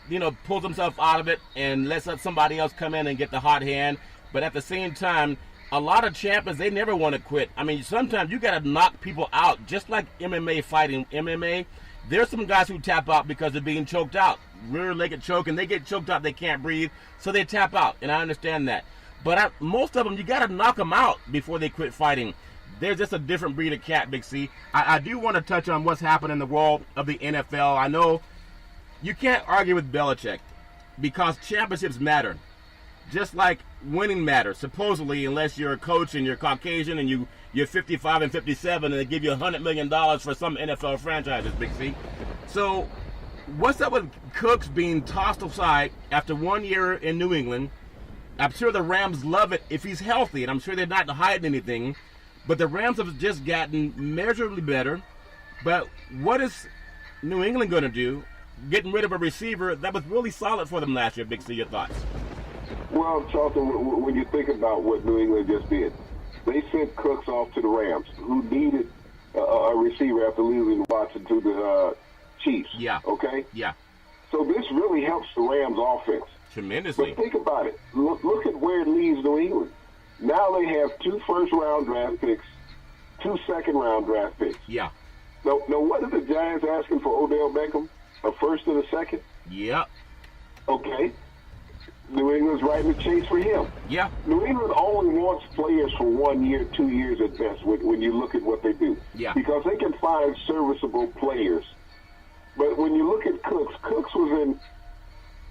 pulls himself out of it and lets somebody else come in and get the hot hand. But at the same time, a lot of champions, they never want to quit. I mean, sometimes you got to knock people out, just like MMA fighting. MMA, there's some guys who tap out because they're being choked out. Rear-legged choke, and they get choked out, they can't breathe, so they tap out, and I understand that. But most of them, you got to knock them out before they quit fighting. There's just a different breed of cat, Big C. I do want to touch on what's happened in the world of the NFL. I know you can't argue with Belichick because championships matter. Just like winning matters, supposedly, unless you're a coach and you're Caucasian and you're 55 and 57 and they give you $100 million for some NFL franchises, Big C. So what's up with Cooks being tossed aside after 1 year in New England? I'm sure the Rams love it if he's healthy, and I'm sure they're not hiding anything. But the Rams have just gotten measurably better. But what is New England going to do, getting rid of a receiver that was really solid for them last year? Big C, your thoughts? Well, Charlton, when you think about what New England just did, they sent Cooks off to the Rams, who needed a receiver after losing Watson to Chiefs. Yeah. Okay? Yeah. So this really helps the Rams offense. Tremendously. But think about it. Look at where it leaves New England. Now they have 2 first-round draft picks, 2 second-round draft picks. Yeah. Now, what are the Giants asking for Odell Beckham? A first and a second? Yep. Okay. New England's riding the chase for him. Yeah. New England only wants players for 1 year, 2 years at best when you look at what they do. Yeah. Because they can find serviceable players. But when you look at Cooks was in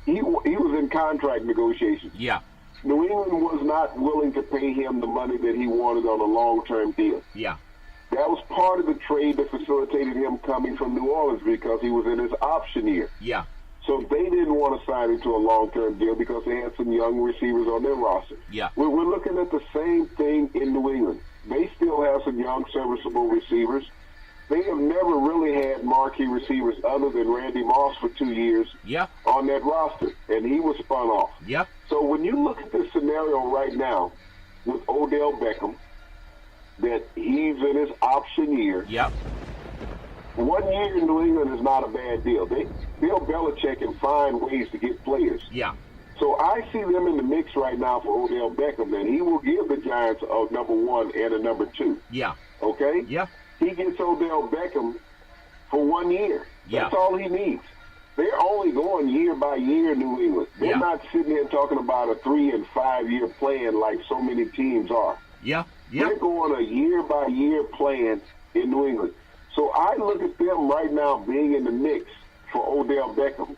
he was in contract negotiations. Yeah. New England was not willing to pay him the money that he wanted on a long-term deal. Yeah. That was part of the trade that facilitated him coming from New Orleans because he was in his option year. Yeah. So they didn't want to sign him to a long-term deal because they had some young receivers on their roster. Yeah. We're looking at the same thing in New England. They still have some young, serviceable receivers. They have never really had marquee receivers other than Randy Moss for 2 years Yeah. on that roster, and he was spun off. Yeah. So when you look at this scenario right now with Odell Beckham, that he's in his option year, Yep. 1 year in New England is not a bad deal. Bill Belichick can find ways to get players. Yeah. So I see them in the mix right now for Odell Beckham, and he will give the Giants a number 1 and a number 2. Yeah. Okay? Yeah. He gets Odell Beckham for 1 year. That's Yeah. all he needs. They're only going year by year in New England. They're Yeah. not sitting here talking about a 3 and 5 year plan like so many teams are. Yeah. Yeah. They're going a year by year plan in New England. So I look at them right now being in the mix for Odell Beckham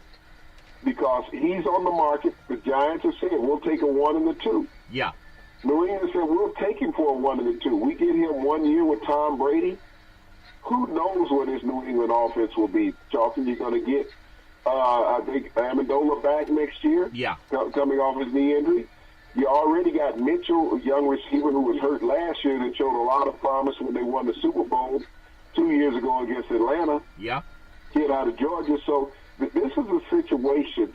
because he's on the market. The Giants have said, we'll take a 1 and a 2. Yeah. New England said, we'll take him for a 1 and a 2. We get him 1 year with Tom Brady. Who knows what his New England offense will be? Charlton, you're going to get, I think, Amendola back next year. Yeah. Coming off his knee injury. You already got Mitchell, a young receiver who was hurt last year that showed a lot of promise when they won the Super Bowl 2 years ago against Atlanta. Yeah. Kid out of Georgia. So this is a situation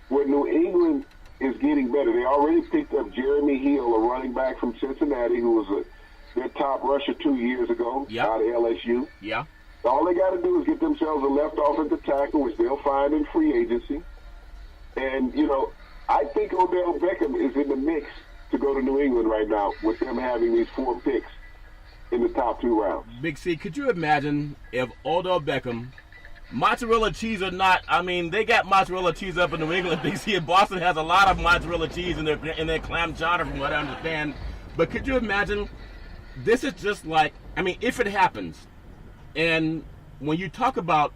where New England is getting better. They already picked up Jeremy Hill, a running back from Cincinnati, who was their top rusher 2 years ago out of LSU. Yeah. All they got to do is get themselves a left offensive tackle, which they'll find in free agency. And, I think Odell Beckham is in the mix to go to New England right now with them having these 4 picks in the top 2 rounds. Big C, could you imagine if Odell Beckham, mozzarella cheese or not, I mean, they got mozzarella cheese up in New England. Big C, and Boston has a lot of mozzarella cheese in their clam chowder, from what I understand. But could you imagine, this is just like, I mean, if it happens, and when you talk about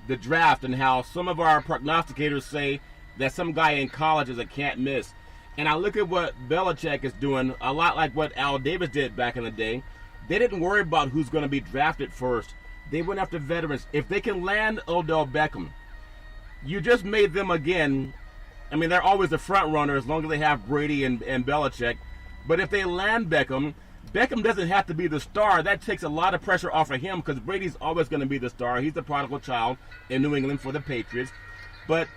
the draft and how some of our prognosticators say that some guy in college is a can't miss, and I look at what Belichick is doing, a lot like what Al Davis did back in the day. They didn't worry about who's going to be drafted first. They went after veterans. If they can land Odell Beckham, you just made them again. I mean, they're always the front runner as long as they have Brady and Belichick. But if they land Beckham, Beckham doesn't have to be the star. That takes a lot of pressure off of him because Brady's always going to be the star. He's the prodigal child in New England for the Patriots. But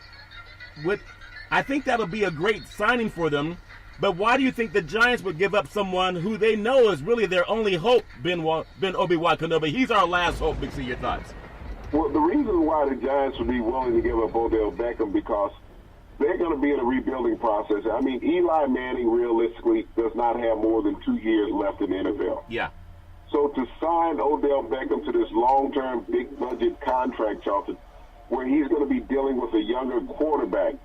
I think that'll be a great signing for them. But why do you think the Giants would give up someone who they know is really their only hope, Ben Obi-Wan Kenobi? He's our last hope. Big C, your thoughts? Well, the reason why the Giants would be willing to give up Odell Beckham because they're going to be in a rebuilding process. I mean, Eli Manning realistically does not have more than 2 years left in the NFL. Yeah. So to sign Odell Beckham to this long-term, big-budget contract, Charlton, where he's going to be dealing with a younger quarterback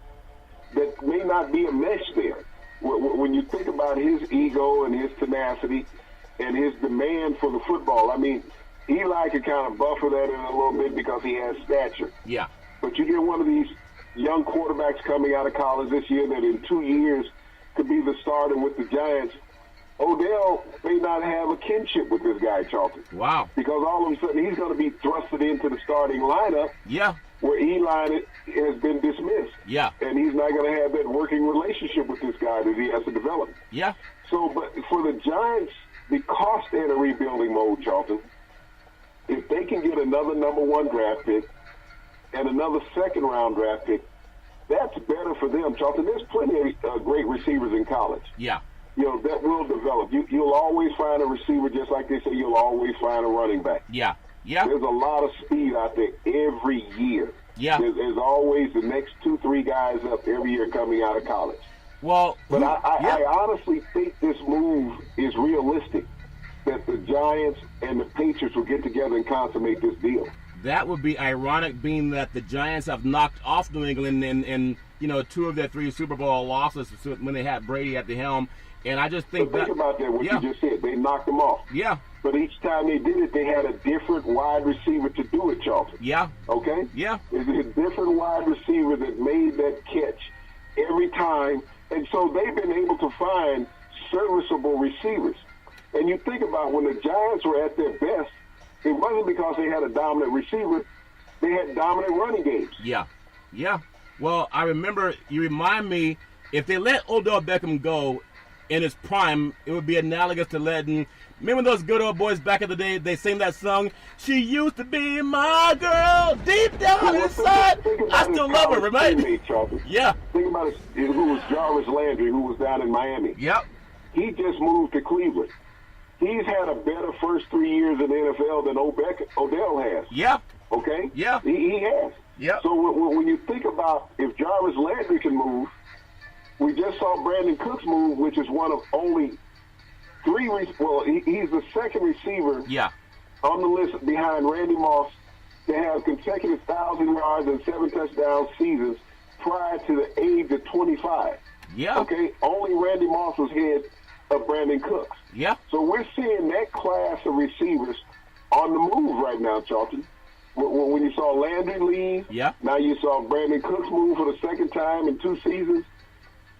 that may not be a mesh there. When you think about his ego and his tenacity and his demand for the football, I mean, Eli could kind of buffer that in a little bit because he has stature. Yeah. But you get one of these young quarterbacks coming out of college this year that in 2 years could be the starter with the Giants. Odell may not have a kinship with this guy, Charlton. Wow. Because all of a sudden he's going to be thrusted into the starting lineup. Yeah. Where Eli has been dismissed. Yeah. And he's not going to have that working relationship with this guy that he has to develop. Yeah. So, but for the Giants, because they're in a rebuilding mode, Charlton, if they can get another number 1 draft pick and another second-round draft pick, that's better for them, Charlton. There's plenty of great receivers in college. Yeah. That will develop. You'll always find a receiver, just like they say you'll always find a running back. Yeah. Yeah. There's a lot of speed out there every year. Yeah. There's always the next 2-3 guys up every year coming out of college. Well, But I honestly think this move is realistic, that the Giants and the Patriots will get together and consummate this deal. that would be ironic, being that the Giants have knocked off New England in 2 of their 3 Super Bowl losses when they had Brady at the helm. And I just think But think about that, what you just said. They knocked them off. Yeah. But each time they did it, they had a different wide receiver to do it, Charlton. Yeah. Okay? Yeah. It's a different wide receiver that made that catch every time. And so they've been able to find serviceable receivers. And you think about when the Giants were at their best, it wasn't because they had a dominant receiver. They had dominant running games. Yeah. Yeah. Well, I remember, you remind me, if they let Odell Beckham go in his prime, it would be analogous to letting, remember those good old boys back in the day, they sang that song, "She used to be my girl, deep down inside." I still love her, right? Yeah. Think about it, who was Jarvis Landry, who was down in Miami. Yep. He just moved to Cleveland. He's had a better first 3 years in the NFL than Odell has. Yeah. Okay? Yeah. He has. Yeah. So when you think about if Jarvis Landry can move, we just saw Brandon Cooks move, which is one of only 3. He's the second receiver Yeah. on the list behind Randy Moss to have consecutive 1,000 yards and 7 touchdown seasons prior to the age of 25. Yeah. Okay? Only Randy Moss was ahead of Brandon Cooks. Yeah. So we're seeing that class of receivers on the move right now, Charlton. When you saw Landry leave, Yeah. now you saw Brandon Cooks move for the second time in 2 seasons.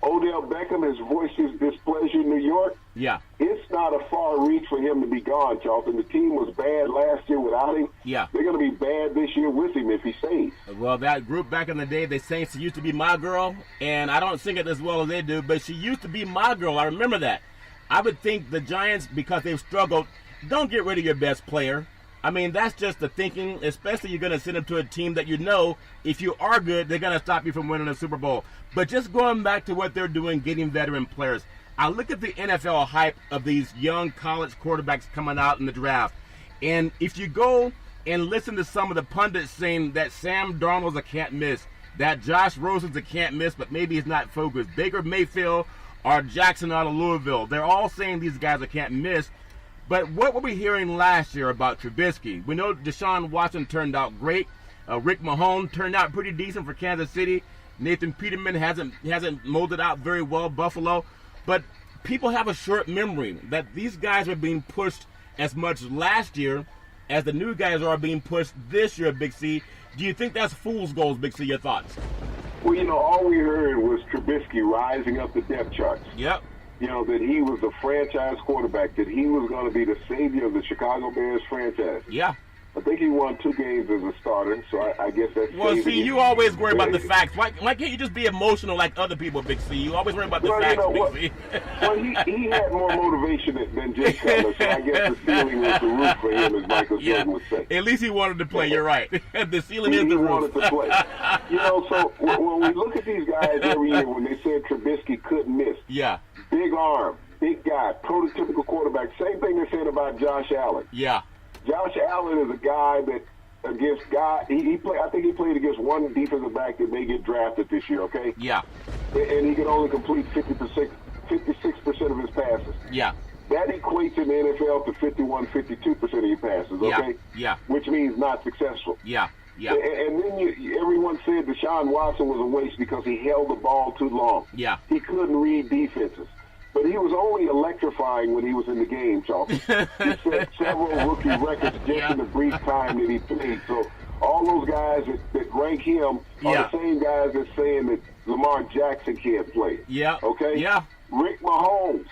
Odell Beckham has voiced his displeasure in New York. Yeah. It's not a far reach for him to be gone, Charlton. The team was bad last year without him. Yeah. They're going to be bad this year with him if he stays. Well, that group back in the day, they sang "She Used to Be My Girl," and I don't sing it as well as they do, but she used to be my girl. I remember that. I would think the Giants, because they've struggled, don't get rid of your best player. I mean, that's just the thinking, especially you're going to send them to a team that you know, if you are good, they're going to stop you from winning a Super Bowl. But just going back to what they're doing, getting veteran players, I look at the NFL hype of these young college quarterbacks coming out in the draft. And if you go and listen to some of the pundits saying that Sam Darnold's a can't miss, that Josh Rosen's a can't miss, but maybe he's not focused, Baker Mayfield or Jackson out of Louisville, they're all saying these guys are can't miss. But what were we hearing last year about Trubisky? We know Deshaun Watson turned out great. Rick Mahone turned out pretty decent for Kansas City. Nathan Peterman hasn't molded out very well, Buffalo. But people have a short memory that these guys are being pushed as much last year as the new guys are being pushed this year, Big C. Do you think that's fool's gold, Big C? Your thoughts? Well, all we heard was Trubisky rising up the depth charts. Yep. That he was a franchise quarterback, that he was going to be the savior of the Chicago Bears franchise. Yeah. I think he won 2 games as a starter, so I guess that's... Well, see, you always worry about the facts. Why can't you just be emotional like other people, Big C? You always worry about the facts, Big C. Well, he had more motivation than Jay Cutler, so I guess the ceiling was the roof for him, as Michael Jordan would say. At least he wanted to play, you're right. The ceiling is the roof. He wanted to play. So when we look at these guys every year, when they said Trubisky couldn't miss, yeah, big arm, big guy, prototypical quarterback, same thing they said about Josh Allen. Yeah. Josh Allen is a guy that against guy I think he played against one defensive back that may get drafted this year, okay? Yeah. And he could only complete 56% of his passes. Yeah. That equates in the NFL to 51-52% of your passes, okay? Yeah. Which means not successful. Yeah. Yeah. And then everyone said Deshaun Watson was a waste because he held the ball too long. Yeah. He couldn't read defenses. But he was only electrifying when he was in the game, Charles. He set several rookie records just in the brief time that he played. So all those guys that rank him are the same guys that's saying that Lamar Jackson can't play. Yeah. Okay? Yeah. Rick Mahomes,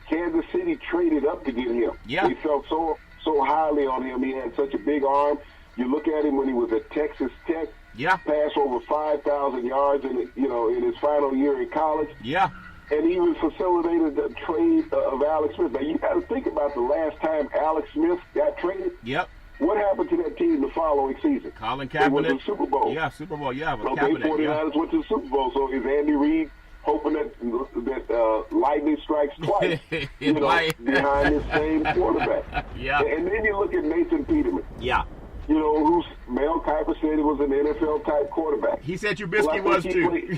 Kansas City traded up to get him. Yeah. They felt so highly on him. He had such a big arm. You look at him when he was at Texas Tech. Yeah. Passed over 5,000 yards in his final year in college. Yeah. And he even facilitated the trade of Alex Smith. Now, you got to think about the last time Alex Smith got traded. Yep. What happened to that team the following season? Colin Kaepernick. They went to Kaepernick. the Super Bowl. Yeah, Super Bowl. Yeah, with okay, Kaepernick. 49ers went to the Super Bowl. So is Andy Reid hoping that lightning strikes twice behind this same quarterback? Yeah. And then you look at Nathan Peterman. Yeah. you know, who's Mel Kiper said he was an NFL type quarterback. He said Trubisky was too.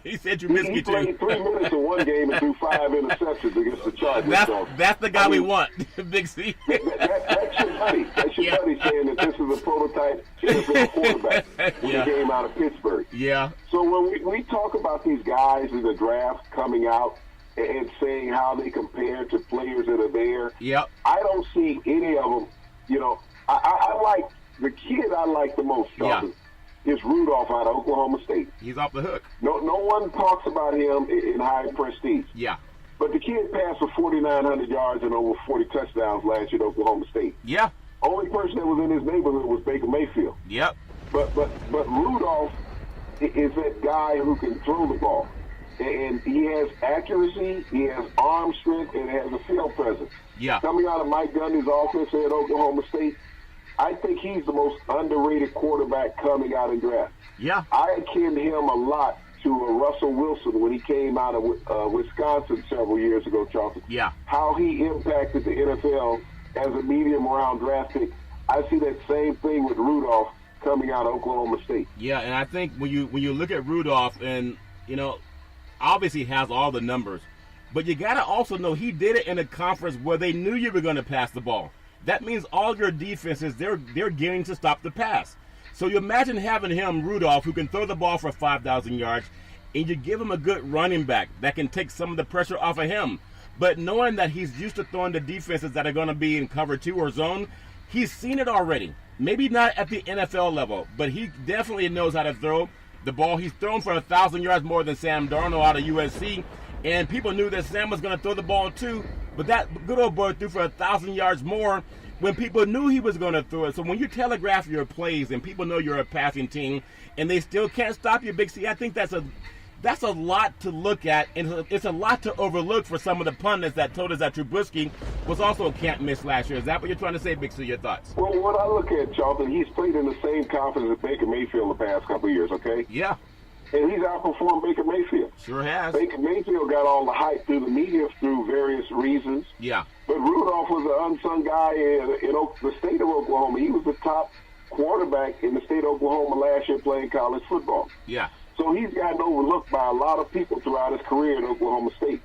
He said Trubisky he played too. 3 minutes in one game and threw 5 interceptions against the Chargers. That's the guy we want, Big C. That's your buddy. That's your buddy saying that this is a prototype NFL quarterback when he came out of Pittsburgh. Yeah. So when we talk about these guys in the draft coming out and saying how they compare to players that are there, yep. I don't see any of them. You know, I like the kid I like the most, Charlie, is Rudolph out of Oklahoma State. He's off the hook. No one talks about him in high prestige. Yeah. But the kid passed for 4,900 yards and over 40 touchdowns last year at Oklahoma State. Yeah. Only person that was in his neighborhood was Baker Mayfield. Yep. But Rudolph is that guy who can throw the ball. And he has accuracy, he has arm strength, and has a field presence. Yeah. Coming out of Mike Gundy's offense at Oklahoma State, I think he's the most underrated quarterback coming out in draft. Yeah. I akin him a lot to Russell Wilson when he came out of Wisconsin several years ago, Charlton. Yeah. How he impacted the NFL as a medium-round draft pick. I see that same thing with Rudolph coming out of Oklahoma State. Yeah, and I think when you look at Rudolph, and you know, obviously he has all the numbers, but you got to also know he did it in a conference where they knew you were going to pass the ball. That means all your defenses, they're gearing to stop the pass. So you imagine having him, Rudolph, who can throw the ball for 5,000 yards, and you give him a good running back that can take some of the pressure off of him. But knowing that he's used to throwing the defenses that are going to be in cover 2 or zone, he's seen it already. Maybe not at the NFL level, but he definitely knows how to throw the ball. He's thrown for 1,000 yards more than Sam Darnold out of USC, and people knew that Sam was going to throw the ball too, but that good old boy threw for 1,000 yards more when people knew he was going to throw it. So when you telegraph your plays and people know you're a passing team and they still can't stop you, Big C, I think that's a lot to look at, and it's a lot to overlook for some of the pundits that told us that Trubisky was also a can't miss last year. Is that what you're trying to say, Big C? Your thoughts? Well, what I look at, Charlton, he's played in the same conference as Baker Mayfield the past couple of years, okay? Yeah. And he's outperformed Baker Mayfield. Sure has. Baker Mayfield got all the hype through the media through various reasons. Yeah. But Rudolph was an unsung guy in the state of Oklahoma. He was the top quarterback in the state of Oklahoma last year playing college football. Yeah. So he's gotten overlooked by a lot of people throughout his career at Oklahoma State.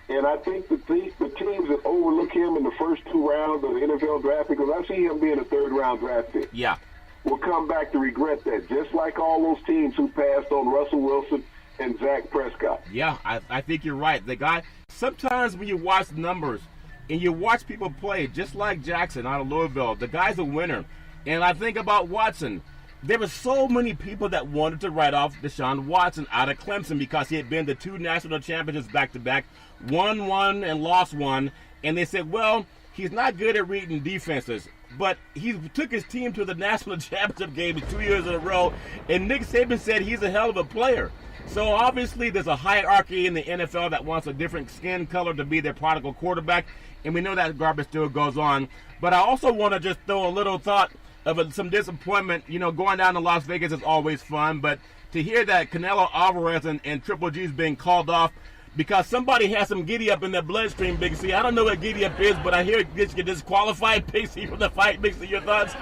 And I think the teams that overlook him in the first 2 rounds of the NFL draft, because I see him being a 3rd-round draft pick, yeah, will come back to regret that, just like all those teams who passed on Russell Wilson and Dak Prescott. Yeah, I think you're right. The guy, sometimes when you watch numbers and you watch people play, just like Jackson out of Louisville, the guy's a winner. And I think about Watson. There were so many people that wanted to write off Deshaun Watson out of Clemson because he had been to 2 national championships back-to-back, won 1 and lost 1, and they said, well, he's not good at reading defenses. But he took his team to the national championship game 2 years in a row, and Nick Saban said he's a hell of a player. So obviously there's a hierarchy in the NFL that wants a different skin color to be their prodigal quarterback, and we know that garbage still goes on. But I also want to just throw a little thought of some disappointment. You know, going down to Las Vegas is always fun, but to hear that Canelo Alvarez and Triple G's being called off because somebody has some giddy-up in their bloodstream, Big C. I don't know what giddy-up is, but I hear it gets you disqualified, Big C, from the fight. Big C, your thoughts?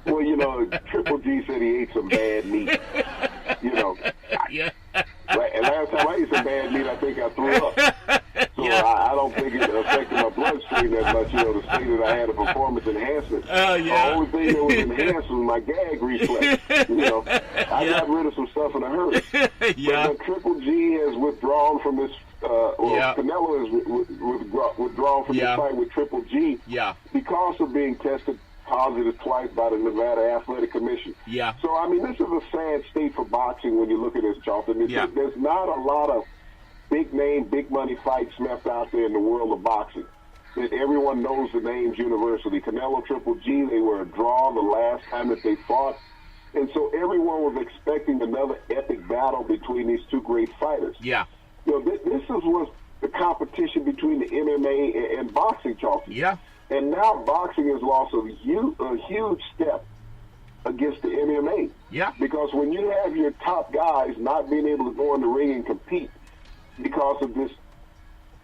Well, you know, Triple G said he ate some bad meat. You know. Yeah. And last time I ate some bad meat, I think I threw up. So Yeah. I don't think it affected my bloodstream that much. You know, the state that I had a performance enhancement. Oh, yeah. The only thing that was enhanced was my gag reflex. You know, I got rid of some stuff in a hurry. Yeah. But Triple G has withdrawn from this. Canelo has withdrawn from this fight with Triple G. Yeah. Because of being tested positive twice by the Nevada Athletic Commission. Yeah. So, I mean, this is a sad state for boxing when you look at this, Charlton. There's not a lot of big-name, big-money fights left out there in the world of boxing. That everyone knows the names universally. Canelo, Triple G, they were a draw the last time that they fought. And so everyone was expecting another epic battle between these 2 great fighters. Yeah. You know, this was the competition between the MMA and boxing, Charlton. Yeah. And now boxing has lost a huge step against the MMA. Yeah. Because when you have your top guys not being able to go in the ring and compete because of this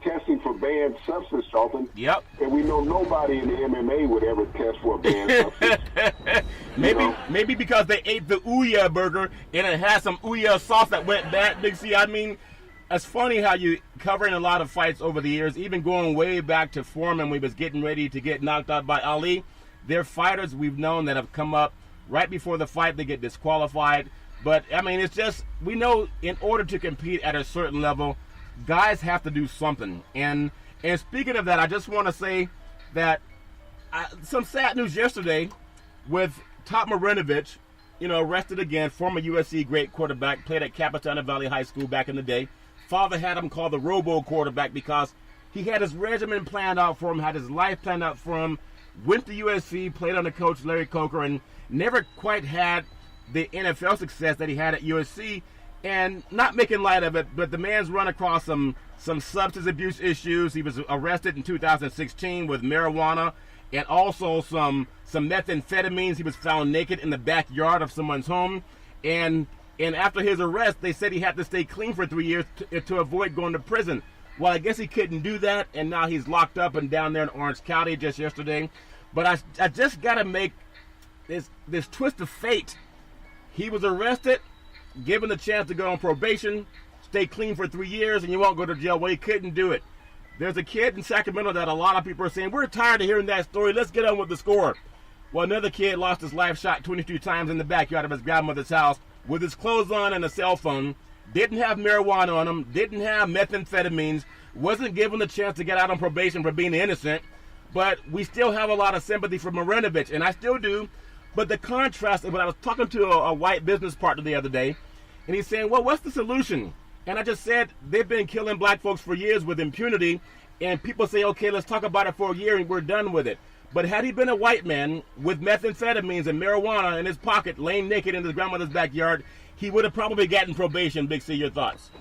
testing for banned substance, Charlton. Yep. And we know nobody in the MMA would ever test for a banned substance. Maybe because they ate the Ouya burger and it had some Ouya sauce that went bad, Big C. I mean, it's funny how you covering a lot of fights over the years, even going way back to Foreman when he was getting ready to get knocked out by Ali. They're fighters we've known that have come up right before the fight, they get disqualified. But, I mean, it's just, we know in order to compete at a certain level, guys have to do something. And speaking of that, I just want to say that some sad news yesterday with Top Marinovich, arrested again, former USC great quarterback, played at Capitana Valley High School back in the day. Father had him called the Robo quarterback because he had his regimen planned out for him, had his life planned out for him, went to USC, played under Coach Larry Coker, and never quite had the NFL success that he had at USC. And not making light of it, but the man's run across some substance abuse issues. He was arrested in 2016 with marijuana and also some methamphetamines. He was found naked in the backyard of someone's home. And after his arrest, they said he had to stay clean for 3 years to avoid going to prison. Well, I guess he couldn't do that, and now he's locked up and down there in Orange County just yesterday. But I just got to make this twist of fate. He was arrested, given the chance to go on probation, stay clean for 3 years, and you won't go to jail. Well, he couldn't do it. There's a kid in Sacramento that a lot of people are saying, we're tired of hearing that story. Let's get on with the score. Well, another kid lost his life shot 22 times in the backyard of his grandmother's house with his clothes on and a cell phone. Didn't have marijuana on him, didn't have methamphetamines, wasn't given the chance to get out on probation for being innocent. But we still have a lot of sympathy for Marinovich, and I still do. But the contrast, when I was talking to a white business partner the other day, and he's saying, well, what's the solution? And I just said, they've been killing black folks for years with impunity, and people say, okay, let's talk about it for a year and we're done with it. But had he been a white man with methamphetamines and marijuana in his pocket, laying naked in his grandmother's backyard, he would have probably gotten probation. Big C, your thoughts?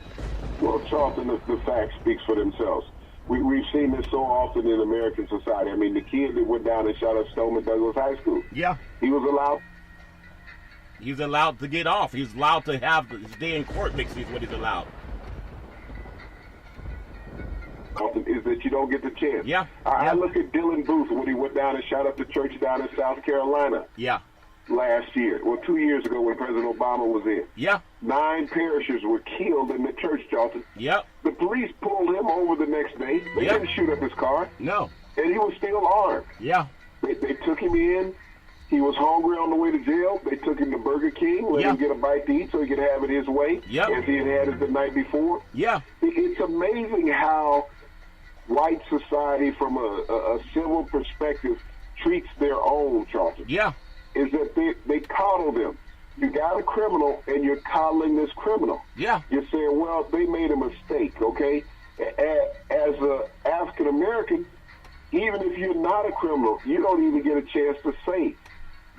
Well, Charlton, the facts speaks for themselves. We've seen this so often in American society. I mean, the kid that went down and shot up Stoneman Douglas High School. Yeah. He was allowed. He's allowed to get off. He's allowed to have his day in court, Big C, is what he's allowed. Is that you don't get the chance. Yeah. I look at Dylan Booth when he went down and shot up the church down in South Carolina. Yeah. Last year. Well, 2 years ago when President Obama was in. Yeah. 9 parishioners were killed in the church, Charlton. Yep. The police pulled him over the next day. They didn't shoot up his car. No. And he was still armed. Yeah. They took him in. He was hungry on the way to jail. They took him to Burger King, let him get a bite to eat so he could have it his way, as he had it the night before. Yeah. It's amazing how white society, from a civil perspective, treats their own, Charlton. Yeah. Is that they coddle them. You got a criminal, and you're coddling this criminal. Yeah. You're saying, well, they made a mistake, okay? As an African-American, even if you're not a criminal, you don't even get a chance to say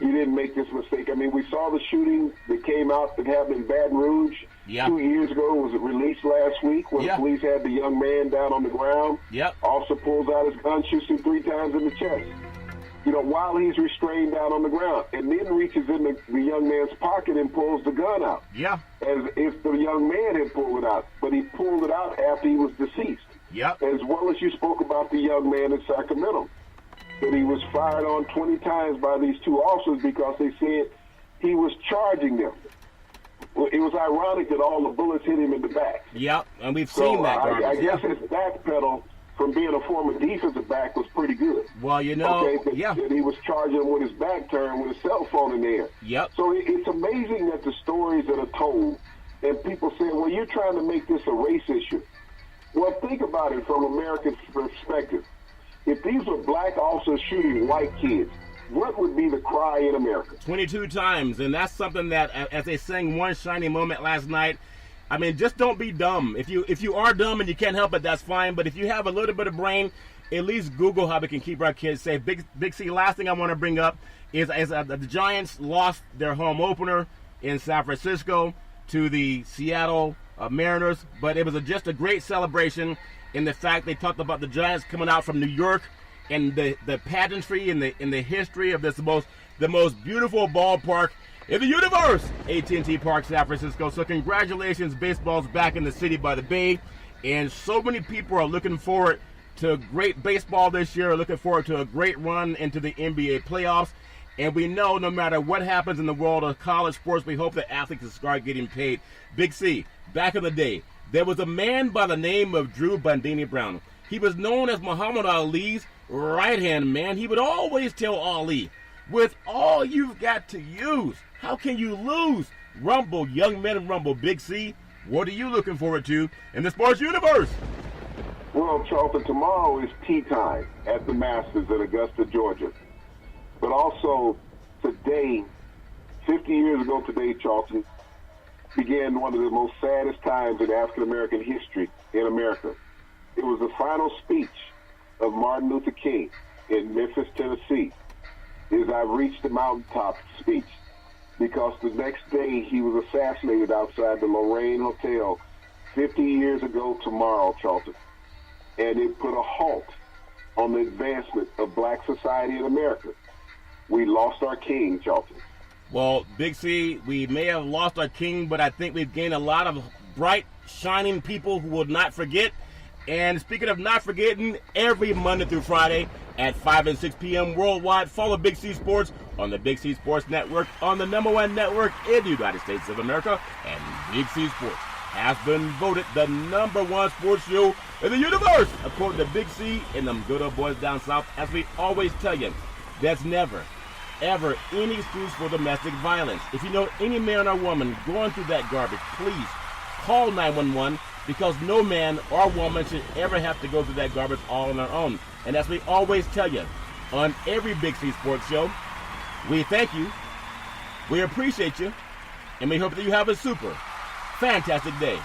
you didn't make this mistake. I mean, we saw the shooting that came out that happened in Baton Rouge 2 years ago. It was released last week when the police had the young man down on the ground. Officer pulls out his gun, shoots him 3 times in the chest. While he's restrained down on the ground, and then reaches in the young man's pocket and pulls the gun out. Yeah. As if the young man had pulled it out. But he pulled it out after he was deceased. Yep. As well as you spoke about the young man in Sacramento. That he was fired on 20 times by these 2 officers because they said he was charging them. Well, it was ironic that all the bullets hit him in the back. Yep, and we've seen that. I guess his backpedal from being a former defensive back was pretty good. Well, that he was charging him with his back turned with his cell phone in there. Yep. So it's amazing that the stories that are told, and people say, well, you're trying to make this a race issue. Well, think about it from American perspective. If these were black officers shooting white kids, what would be the cry in America? 22 times, and that's something that, as they sang One Shiny Moment last night, I mean, just don't be dumb. If you are dumb and you can't help it, that's fine. But if you have a little bit of brain, at least Google how we can keep our kids safe. Big C, last thing I want to bring up is the Giants lost their home opener in San Francisco to the Seattle Mariners, but it was just a great celebration in the fact they talked about the Giants coming out from New York and the pageantry and the history of the most beautiful ballpark in the universe, AT&T Park, San Francisco. So congratulations, baseball's back in the city by the bay, and so many people are looking forward to great baseball this year, looking forward to a great run into the NBA playoffs. And we know no matter what happens in the world of college sports, we hope that athletes start getting paid. Big C, back in the day, there was a man by the name of Drew Bandini Brown. He was known as Muhammad Ali's right-hand man. He would always tell Ali, with all you've got to use, how can you lose? Rumble, young men rumble. Big C, what are you looking forward to in the sports universe? Well, Charlton, tomorrow is tea time at the Masters in Augusta, Georgia. But also, today, 50 years ago today, Charlton, began one of the most saddest times in African-American history in America. It was the final speech of Martin Luther King in Memphis, Tennessee. His I've Reached the Mountaintop speech, because the next day he was assassinated outside the Lorraine Hotel 50 years ago tomorrow, Charlton. And it put a halt on the advancement of black society in America. We lost our king, Charlton. Well, Big C, we may have lost our king, but I think we've gained a lot of bright, shining people who will not forget. And speaking of not forgetting, every Monday through Friday at 5 and 6 p.m. worldwide, follow Big C Sports on the Big C Sports Network, on the #1 network in the United States of America. And Big C Sports has been voted the #1 sports show in the universe, according to Big C and them good old boys down south. As we always tell you, there's never, ever any excuse for domestic violence. If you know any man or woman going through that garbage, please call 911, because no man or woman should ever have to go through that garbage all on their own. And as we always tell you on every Big C Sports show, we thank you, we appreciate you, and we hope that you have a super fantastic day.